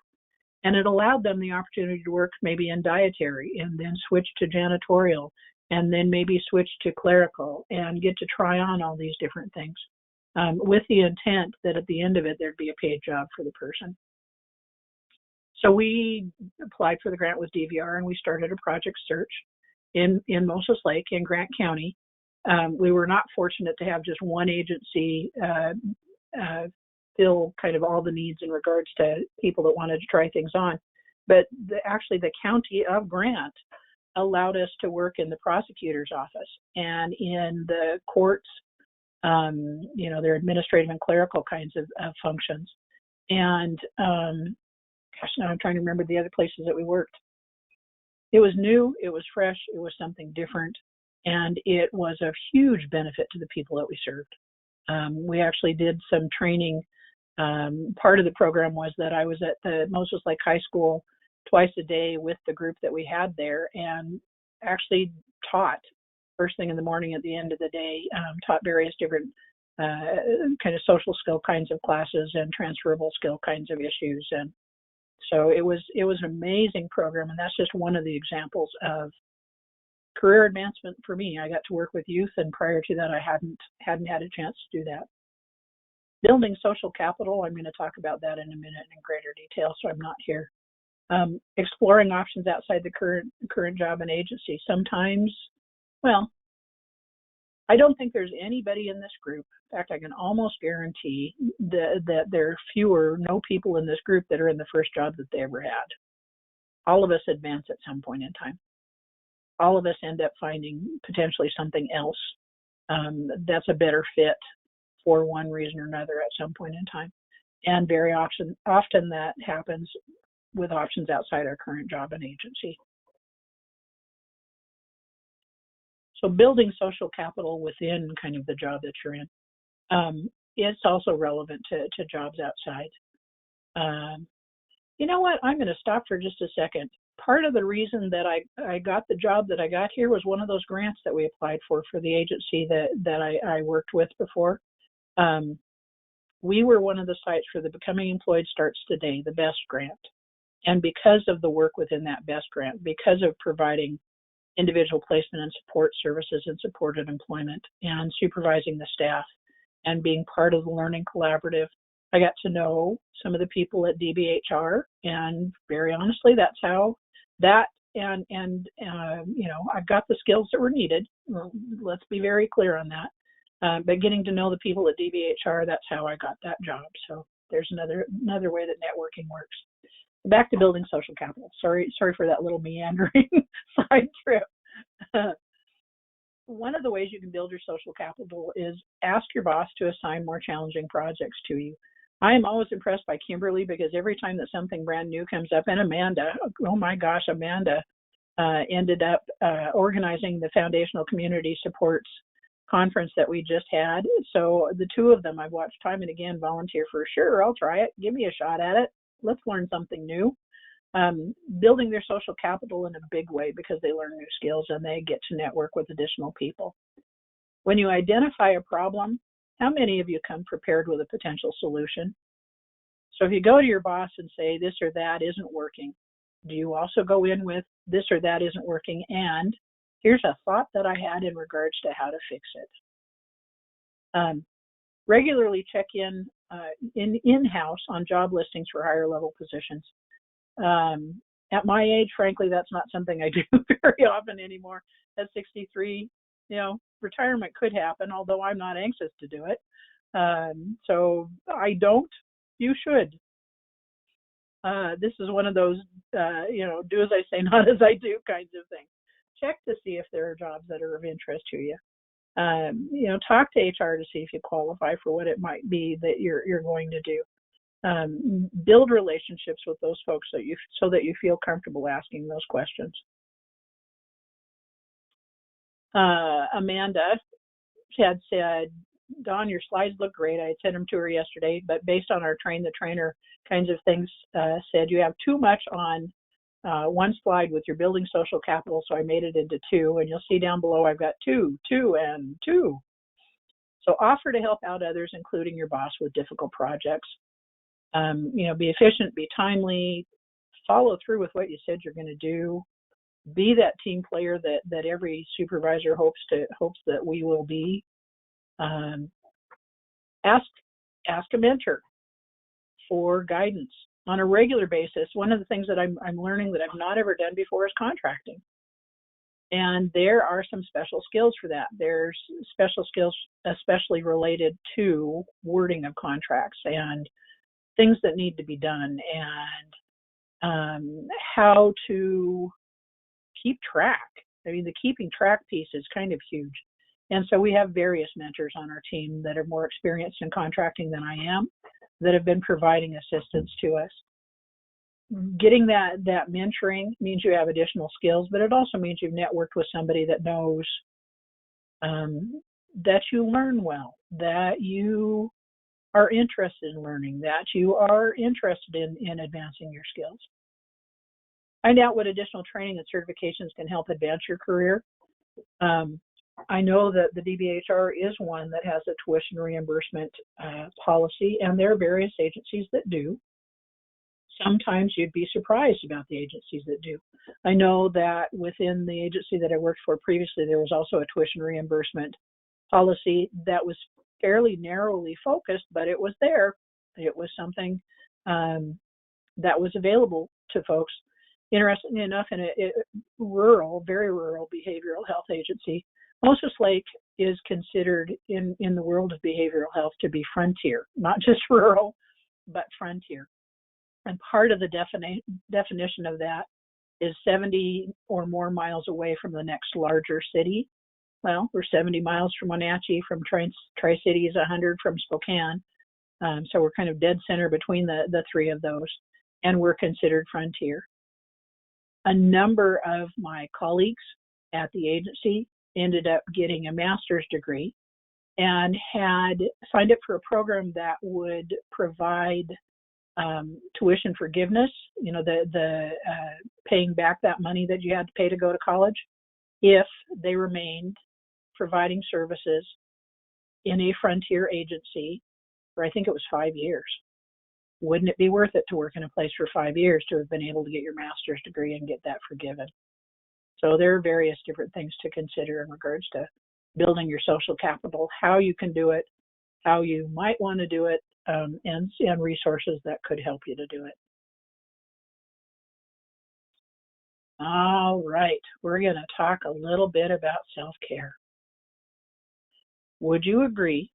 and it allowed them the opportunity to work maybe in dietary and then switch to janitorial and then maybe switch to clerical and get to try on all these different things with the intent that at the end of it there'd be a paid job for the person. So we applied for the grant with DVR and we started a Project Search in Moses Lake in Grant County. We were not fortunate to have just one agency fill kind of all the needs in regards to people that wanted to try things on. But actually the county of Grant allowed us to work in the prosecutor's office and in the courts, their administrative and clerical kinds of functions. And now I'm trying to remember the other places that we worked. It was new, it was fresh, it was something different, and it was a huge benefit to the people that we served. We actually did some training. Part of the program was that I was at the Moses Lake High School twice a day with the group that we had there and actually taught first thing in the morning, at the end of the day, taught various different kind of social skill kinds of classes and transferable skill kinds of issues. And so it was an amazing program, and that's just one of the examples of career advancement for me. I got to work with youth, and prior to that, I hadn't had a chance to do that. Building social capital, I'm going to talk about that in a minute in greater detail, so I'm not here. Exploring options outside the current job and agency. Sometimes, well, I don't think there's anybody in this group. In fact, I can almost guarantee that there are no people in this group that are in the first job that they ever had. All of us advance at some point in time. All of us end up finding potentially something else that's a better fit for one reason or another at some point in time. And very often that happens with options outside our current job and agency. So building social capital within kind of the job that you're in. It's also relevant to jobs outside. You know what? I'm going to stop for just a second. Part of the reason that I got the job that I got here was one of those grants that we applied for the agency that I worked with before. We were one of the sites for the Becoming Employed Starts Today, the BEST grant. And because of the work within that BEST grant, because of providing individual placement and support services and supported employment and supervising the staff and being part of the Learning Collaborative, I got to know some of the people at DBHR, and very honestly, that's how that and I've got the skills that were needed. Well, let's be very clear on that. But getting to know the people at DBHR, that's how I got that job. So there's another way that networking works. Back to building social capital. Sorry for that little meandering side trip. One of the ways you can build your social capital is ask your boss to assign more challenging projects to you. I am always impressed by Kimberly because every time that something brand new comes up, and Amanda, oh my gosh, Amanda ended up organizing the Foundational Community Supports conference that we just had. So the two of them I've watched time and again volunteer for sure. I'll try it. Give me a shot at it. Let's learn something new. Building their social capital in a big way because they learn new skills and they get to network with additional people. When you identify a problem, how many of you come prepared with a potential solution? So if you go to your boss and say this or that isn't working, do you also go in with this or that isn't working and here's a thought that I had in regards to how to fix it? Regularly check in-house on job listings for higher level positions. At my age, frankly, that's not something I do very often anymore. At 63, retirement could happen, although I'm not anxious to do it. So I don't. You should. This is one of those, do as I say, not as I do kinds of things. Check to see if there are jobs that are of interest to you. Talk to HR to see if you qualify for what it might be that you're going to do. Build relationships with those folks so that you feel comfortable asking those questions. Amanda had said, Dawn, your slides look great. I had sent them to her yesterday, but based on our train the trainer kinds of things, said you have too much on one slide with your building social capital, so I made it into two, and you'll see down below I've got two, and two. So offer to help out others, including your boss, with difficult projects. Be efficient, be timely, follow through with what you said you're going to do. Be that team player that every supervisor hopes that we will be. Ask a mentor for guidance on a regular basis. One of the things that I'm learning that I've not ever done before is contracting. And there are some special skills for that. There's special skills especially related to wording of contracts and things that need to be done, and how to keep track. I mean, the keeping track piece is kind of huge. And so we have various mentors on our team that are more experienced in contracting than I am, that have been providing assistance to us. Getting that mentoring means you have additional skills, but it also means you've networked with somebody that knows that you learn well, that you are interested in learning, that you are interested in advancing your skills. Find out what additional training and certifications can help advance your career. I know that the DBHR is one that has a tuition reimbursement policy, and there are various agencies that do. Sometimes you'd be surprised about the agencies that do. I know that within the agency that I worked for previously, there was also a tuition reimbursement policy that was fairly narrowly focused, but it was there. It was something that was available to folks. Interestingly enough, in a very rural behavioral health agency, Moses Lake is considered in the world of behavioral health to be frontier, not just rural, but frontier. And part of the definition of that is 70 or more miles away from the next larger city. Well, we're 70 miles from Wenatchee, from Tri-Cities, 100 from Spokane. So we're kind of dead center between the three of those, and we're considered frontier. A number of my colleagues at the agency ended up getting a master's degree and had signed up for a program that would provide tuition forgiveness, the paying back that money that you had to pay to go to college, if they remained providing services in a frontier agency for, I think it was 5 years. Wouldn't it be worth it to work in a place for 5 years to have been able to get your master's degree and get that forgiven? So there are various different things to consider in regards to building your social capital, how you can do it, how you might want to do it, and resources that could help you to do it. All right, we're going to talk a little bit about self-care. Would you agree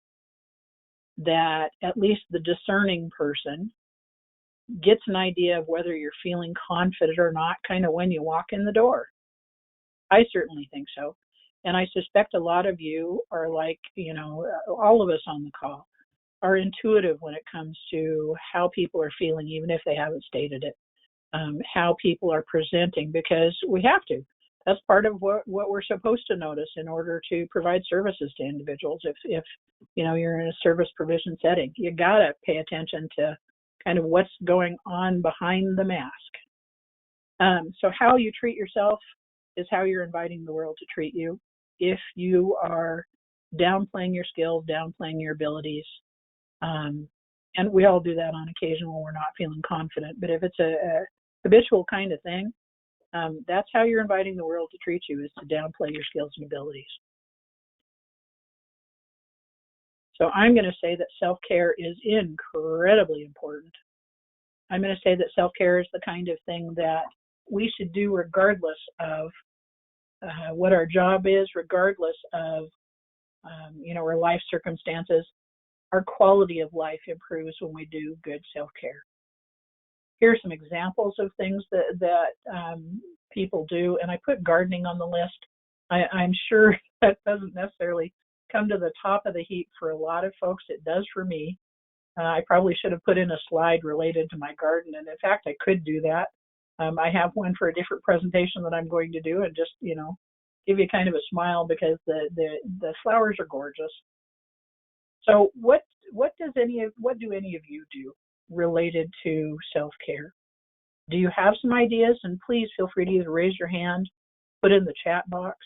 that at least the discerning person gets an idea of whether you're feeling confident or not kind of when you walk in the door? I certainly think so. And I suspect a lot of you are like, all of us on the call are intuitive when it comes to how people are feeling, even if they haven't stated it, how people are presenting, because we have to. That's part of what we're supposed to notice in order to provide services to individuals. If you're in a service provision setting, you gotta pay attention to kind of what's going on behind the mask. So how you treat yourself is how you're inviting the world to treat you. If you are downplaying your skills, downplaying your abilities, and we all do that on occasion when we're not feeling confident, but if it's a habitual kind of thing, that's how you're inviting the world to treat you, is to downplay your skills and abilities. So I'm going to say that self-care is incredibly important. I'm going to say that self-care is the kind of thing that we should do regardless of what our job is, regardless of our life circumstances. Our quality of life improves when we do good self-care. Here are some examples of things that people do, and I put gardening on the list. I'm sure that doesn't necessarily come to the top of the heap for a lot of folks. It does for me. I probably should have put in a slide related to my garden, and in fact, I could do that. I have one for a different presentation that I'm going to do, and just give you kind of a smile because the flowers are gorgeous. So what do any of you do related to self-care? Do you have some ideas? And please feel free to either raise your hand, put in the chat box.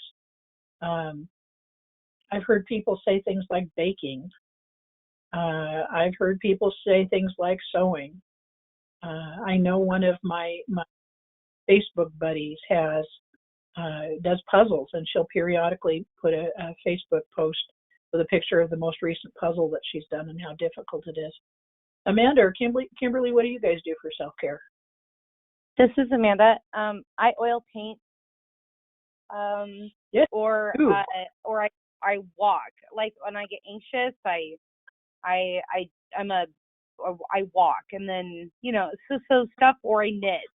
I've heard people say things like baking. I've heard people say things like sewing. I know one of my Facebook buddies does puzzles, and she'll periodically put a Facebook post with a picture of the most recent puzzle that she's done and how difficult it is. Amanda or Kimberly, what do you guys do for self-care? This is Amanda. I oil paint. Yes. Or I walk. Like when I get anxious, I walk, and then so stuff, or I knit.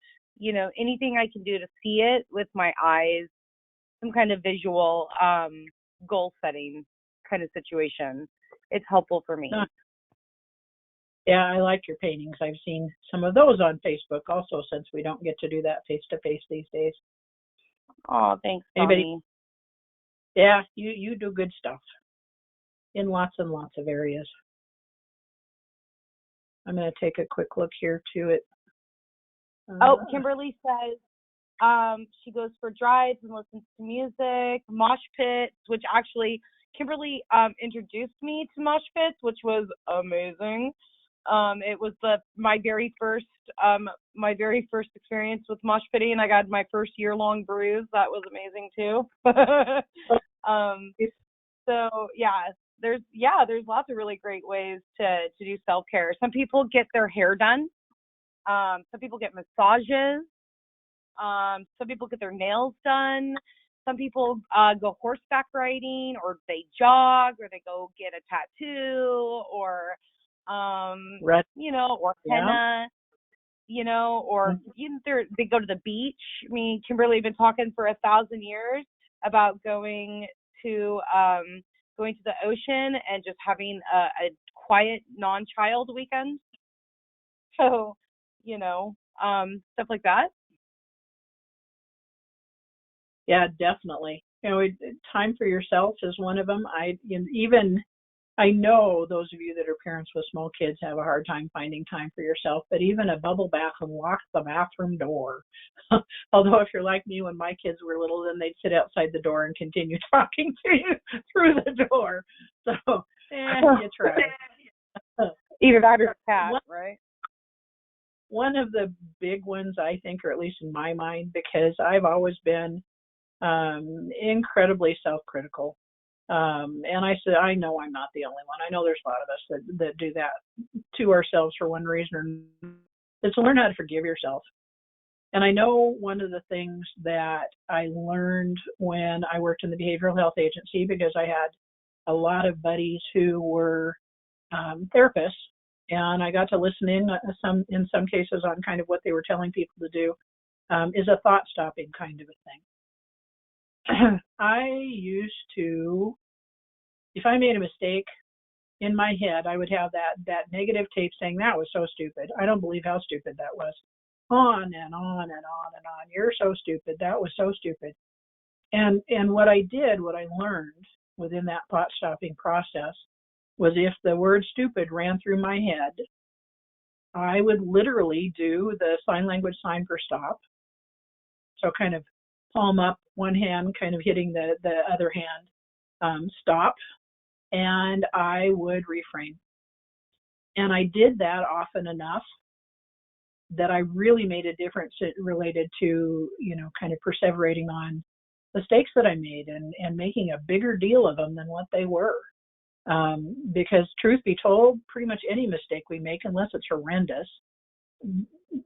Anything I can do to see it with my eyes, some kind of visual goal setting kind of situation. It's helpful for me. Yeah, I like your paintings. I've seen some of those on Facebook also, since we don't get to do that face-to-face these days. Oh, thanks, Anybody? Bonnie. Yeah, you do good stuff in lots and lots of areas. I'm going to take a quick look here to it. Kimberly says she goes for drives and listens to music, mosh pits, which actually Kimberly introduced me to mosh pits, which was amazing. It was my very first experience with mosh pitting. I got my first year-long bruise. That was amazing too. So there's lots of really great ways to do self-care. Some people get their hair done. Some people get massages. Some people get their nails done. Some people go horseback riding, or they jog, or they go get a tattoo, or right. Or henna, or they go to the beach. I mean, Kimberly has been talking for 1,000 years about going to the ocean and just having a quiet, non-child weekend. So, stuff like that. Yeah, definitely. Time for yourself is one of them. I know those of you that are parents with small kids have a hard time finding time for yourself, but even a bubble bath and lock the bathroom door. Although if you're like me, when my kids were little, then they'd sit outside the door and continue talking to you through the door. So you try. Either that or cat, right? One of the big ones, I think, or at least in my mind, because I've always been incredibly self-critical. And I said, I know I'm not the only one. I know there's a lot of us that do that to ourselves for one reason or another. It's to learn how to forgive yourself. And I know one of the things that I learned when I worked in the behavioral health agency, because I had a lot of buddies who were therapists, and I got to listen in some cases on kind of what they were telling people to do, is a thought-stopping kind of a thing. I used to, if I made a mistake in my head, I would have that negative tape saying, that was so stupid. I don't believe how stupid that was. On and on and on and on. You're so stupid. That was so stupid. And what I learned within that thought-stopping process was, if the word stupid ran through my head, I would literally do the sign language sign for stop. So kind of palm up, one hand kind of hitting the other hand, stop, and I would reframe. And I did that often enough that I really made a difference related to, kind of perseverating on mistakes that I made and making a bigger deal of them than what they were. Because truth be told, pretty much any mistake we make, unless it's horrendous,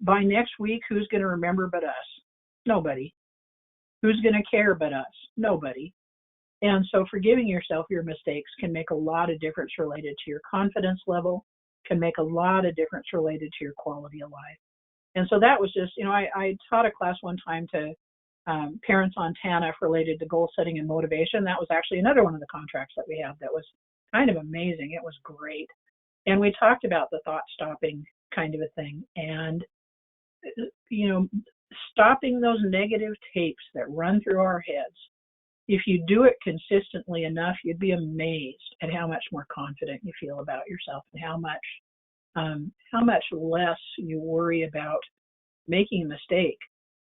by next week, who's going to remember but us? Nobody. Who's going to care but us? Nobody. And so forgiving yourself your mistakes can make a lot of difference related to your confidence level, can make a lot of difference related to your quality of life. And so that was just, I taught a class one time to parents on TANF related to goal setting and motivation. That was actually another one of the contracts that we had that was kind of amazing. It was great. And we talked about the thought stopping kind of a thing. And, stopping those negative tapes that run through our heads. If you do it consistently enough, you'd be amazed at how much more confident you feel about yourself and how much less you worry about making a mistake.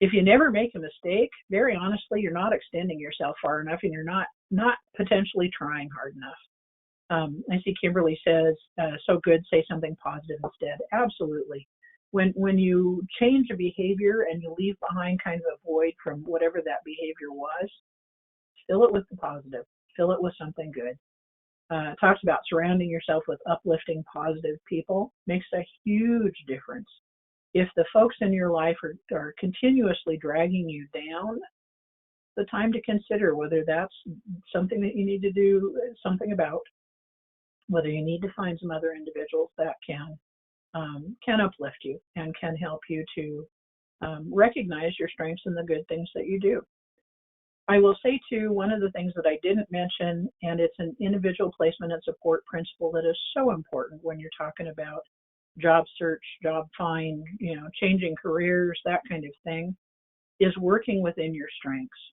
If you never make a mistake, very honestly, you're not extending yourself far enough, and you're not potentially trying hard enough. I see Kimberly says, so good, say something positive instead. Absolutely. When you change a behavior and you leave behind kind of a void from whatever that behavior was, fill it with the positive. Fill it with something good. It talks about surrounding yourself with uplifting, positive people. Makes a huge difference. If the folks in your life are continuously dragging you down, the time to consider whether that's something that you need to do something about, whether you need to find some other individuals that can uplift you and can help you to recognize your strengths and the good things that you do. I will say too, one of the things that I didn't mention, and it's an individual placement and support principle that is so important when you're talking about job search, job find, changing careers, that kind of thing, is working within your strengths.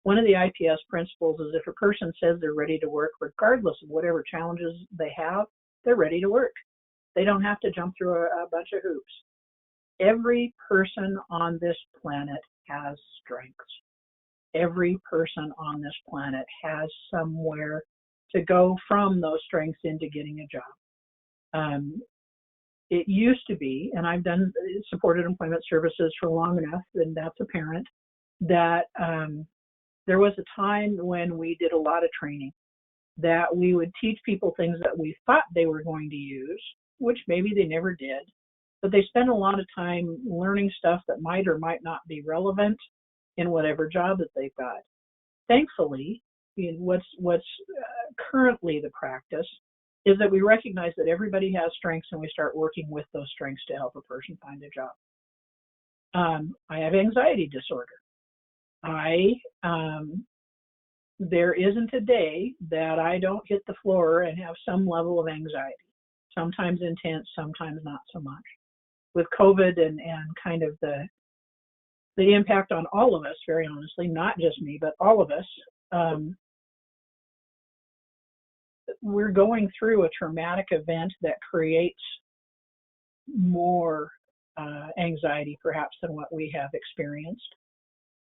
One of the IPS principles is if a person says they're ready to work, regardless of whatever challenges they have, they're ready to work. They don't have to jump through a bunch of hoops. Every person on this planet has strengths. Every person on this planet has somewhere to go from those strengths into getting a job. It used to be, and I've done supported employment services for long enough, and that's apparent, that there was a time when we did a lot of training, that we would teach people things that we thought they were going to use, which maybe they never did, but they spend a lot of time learning stuff that might or might not be relevant in whatever job that they've got. Thankfully, what's currently the practice is that we recognize that everybody has strengths and we start working with those strengths to help a person find a job. I have anxiety disorder. There isn't a day that I don't hit the floor and have some level of anxiety, sometimes intense, sometimes not so much. With COVID and kind of the impact on all of us, very honestly, not just me, but all of us, we're going through a traumatic event that creates more anxiety perhaps than what we have experienced.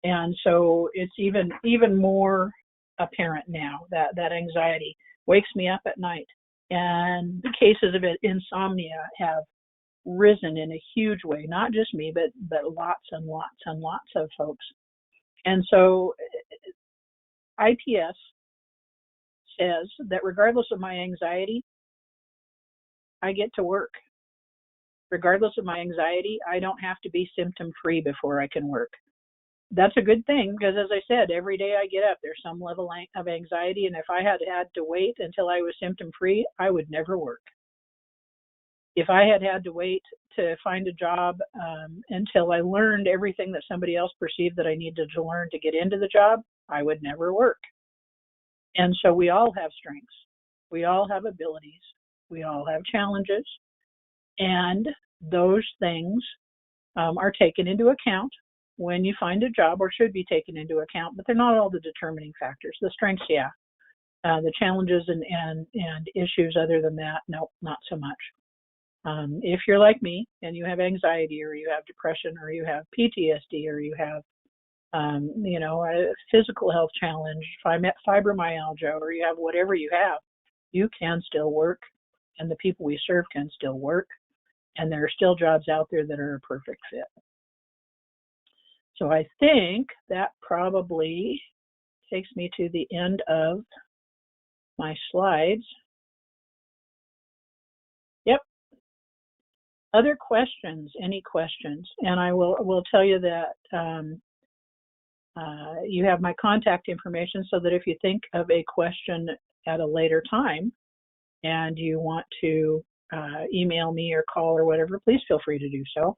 And so it's even more apparent now that anxiety wakes me up at night. And the cases of insomnia have risen in a huge way, not just me, but lots and lots and lots of folks. And so IPS says that regardless of my anxiety, I get to work. Regardless of my anxiety, I don't have to be symptom-free before I can work. That's a good thing because, as I said, every day I get up, there's some level of anxiety, and if I had to wait until I was symptom-free, I would never work. If I had to wait to find a job until I learned everything that somebody else perceived that I needed to learn to get into the job, I would never work. And so we all have strengths. We all have abilities. We all have challenges. And those things are taken into account when you find a job, or should be taken into account, but they're not all the determining factors. The strengths, yeah. The challenges and issues other than that, no, not so much. If you're like me and you have anxiety or you have depression or you have PTSD or you have a physical health challenge, fibromyalgia, or you have whatever you have, you can still work, and the people we serve can still work, and there are still jobs out there that are a perfect fit. So I think that probably takes me to the end of my slides. Yep. Other questions? Any questions? And I will tell you that you have my contact information, so that if you think of a question at a later time and you want to email me or call or whatever, please feel free to do so.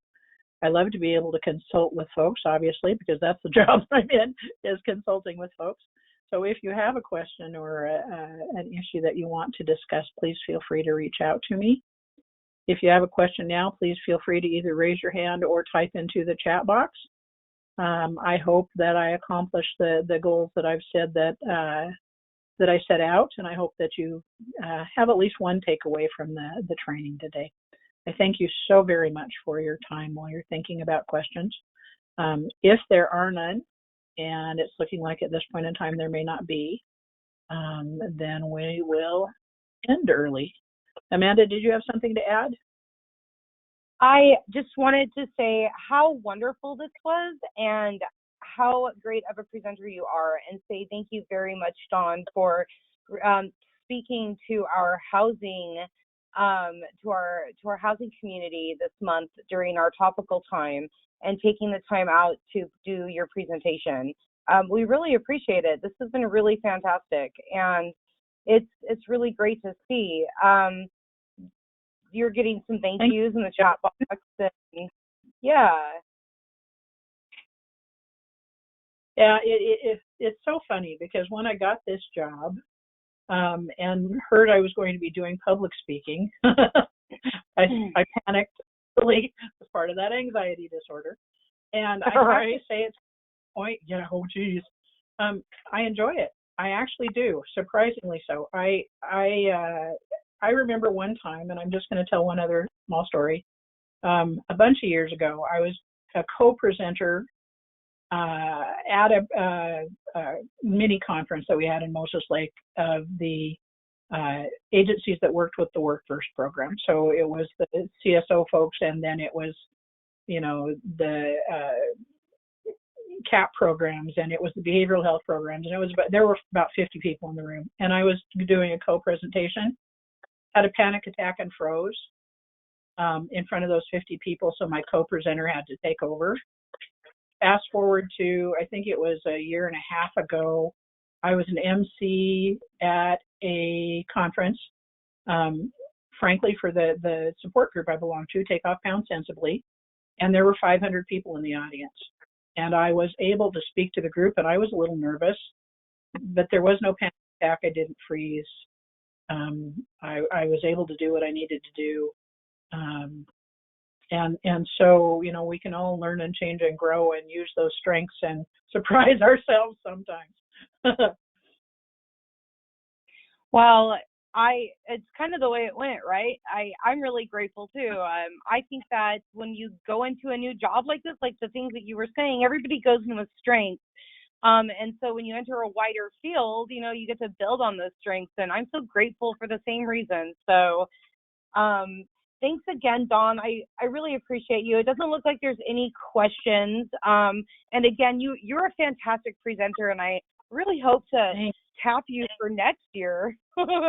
I love to be able to consult with folks, obviously, because that's the job I'm in, is consulting with folks. So if you have a question or an issue that you want to discuss, please feel free to reach out to me. If you have a question now, please feel free to either raise your hand or type into the chat box. I hope that I accomplished the goals that I've said that I set out, and I hope that you have at least one takeaway from the training today. I thank you so very much for your time while you're thinking about questions. If there are none, and it's looking like at this point in time there may not be, then we will end early. Amanda, did you have something to add? I just wanted to say how wonderful this was and how great of a presenter you are, and say thank you very much, Dawn, for speaking to our housing to our housing community this month during our topical time, and taking the time out to do your presentation. We really appreciate it. This has been really fantastic, and it's really great to see. You're getting some thank yous in the chat box, and yeah. Yeah, it's so funny, because when I got this job and heard I was going to be doing public speaking, I panicked really as part of that anxiety disorder. And I have to say, it's a point, oh geez, I enjoy it. I actually do, surprisingly so. I remember one time, and I'm just going to tell one other small story. A bunch of years ago, I was a co-presenter at a mini conference that we had in Moses Lake of the agencies that worked with the Work First program. So it was the CSO folks, and then it was, the CAP programs, and it was the behavioral health programs, and there were about 50 people in the room, and I was doing a co-presentation, had a panic attack and froze in front of those 50 people, so my co-presenter had to take over. Fast forward to, I think it was a year and a half ago, I was an MC at a conference, frankly, for the support group I belong to, Take Off Pound Sensibly, and there were 500 people in the audience. And I was able to speak to the group, and I was a little nervous, but there was no panic attack. I didn't freeze. I was able to do what I needed to do. And so, we can all learn and change and grow and use those strengths and surprise ourselves sometimes. Well, it's kind of the way it went, right? I'm really grateful too. I think that when you go into a new job like this, like the things that you were saying, everybody goes in with strengths. And so when you enter a wider field, you get to build on those strengths. And I'm so grateful for the same reason. So thanks again, Dawn. I really appreciate you. It doesn't look like there's any questions. And again, you're a fantastic presenter, and I really hope to tap you for next year. Thanks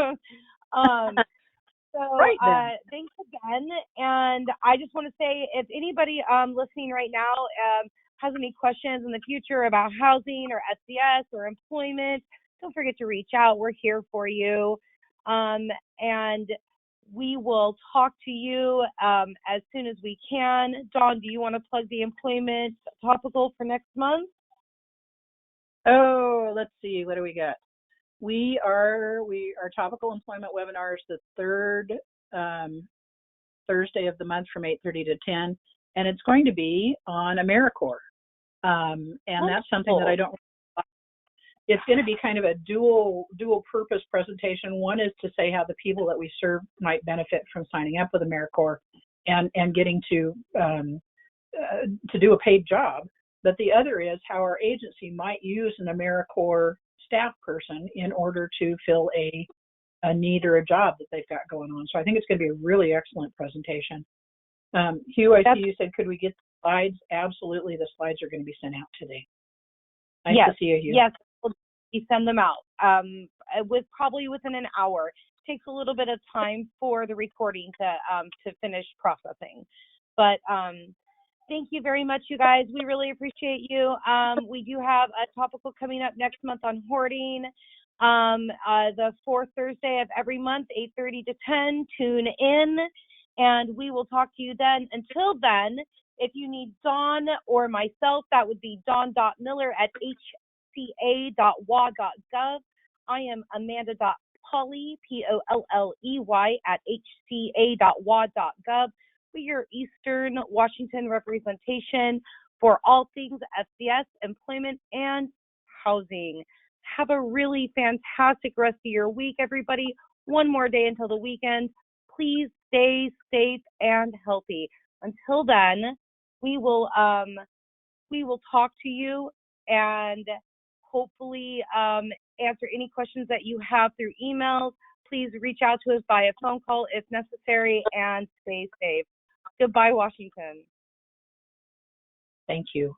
again. And I just want to say, if anybody listening right now has any questions in the future about housing or SCS or employment, don't forget to reach out. We're here for you. And we will talk to you as soon as we can. Dawn, do you want to plug the employment topical for next month? Oh, let's see. What do we got? Our topical employment webinar is the third Thursday of the month from 8:30 to 10, and it's going to be on AmeriCorps. And that's something that I don't. It's going to be kind of a dual purpose presentation. One is to say how the people that we serve might benefit from signing up with AmeriCorps and getting to do a paid job. But the other is how our agency might use an AmeriCorps staff person in order to fill a need or a job that they've got going on. So I think it's going to be a really excellent presentation. Hugh, I see you said, could we get the slides? Absolutely. The slides are going to be sent out today. Nice to see you, Hugh. Yes. we send them out probably within an hour. It takes a little bit of time for the recording to finish processing. But thank you very much, you guys. We really appreciate you. We do have a topical coming up next month on hoarding. The fourth Thursday of every month, 8:30 to 10. Tune in, and we will talk to you then. Until then, if you need Dawn or myself, that would be dawn.miller@hca.wa.gov. I am Amanda.Polley, Polley, @hca.wa.gov. Your Eastern Washington representation for all things FCS, employment, and housing. Have a really fantastic rest of your week, everybody. One more day until the weekend. Please stay safe and healthy. Until then, we will talk to you and hopefully answer any questions that you have through emails. Please reach out to us via phone call if necessary, and stay safe. Goodbye, Washington. Thank you.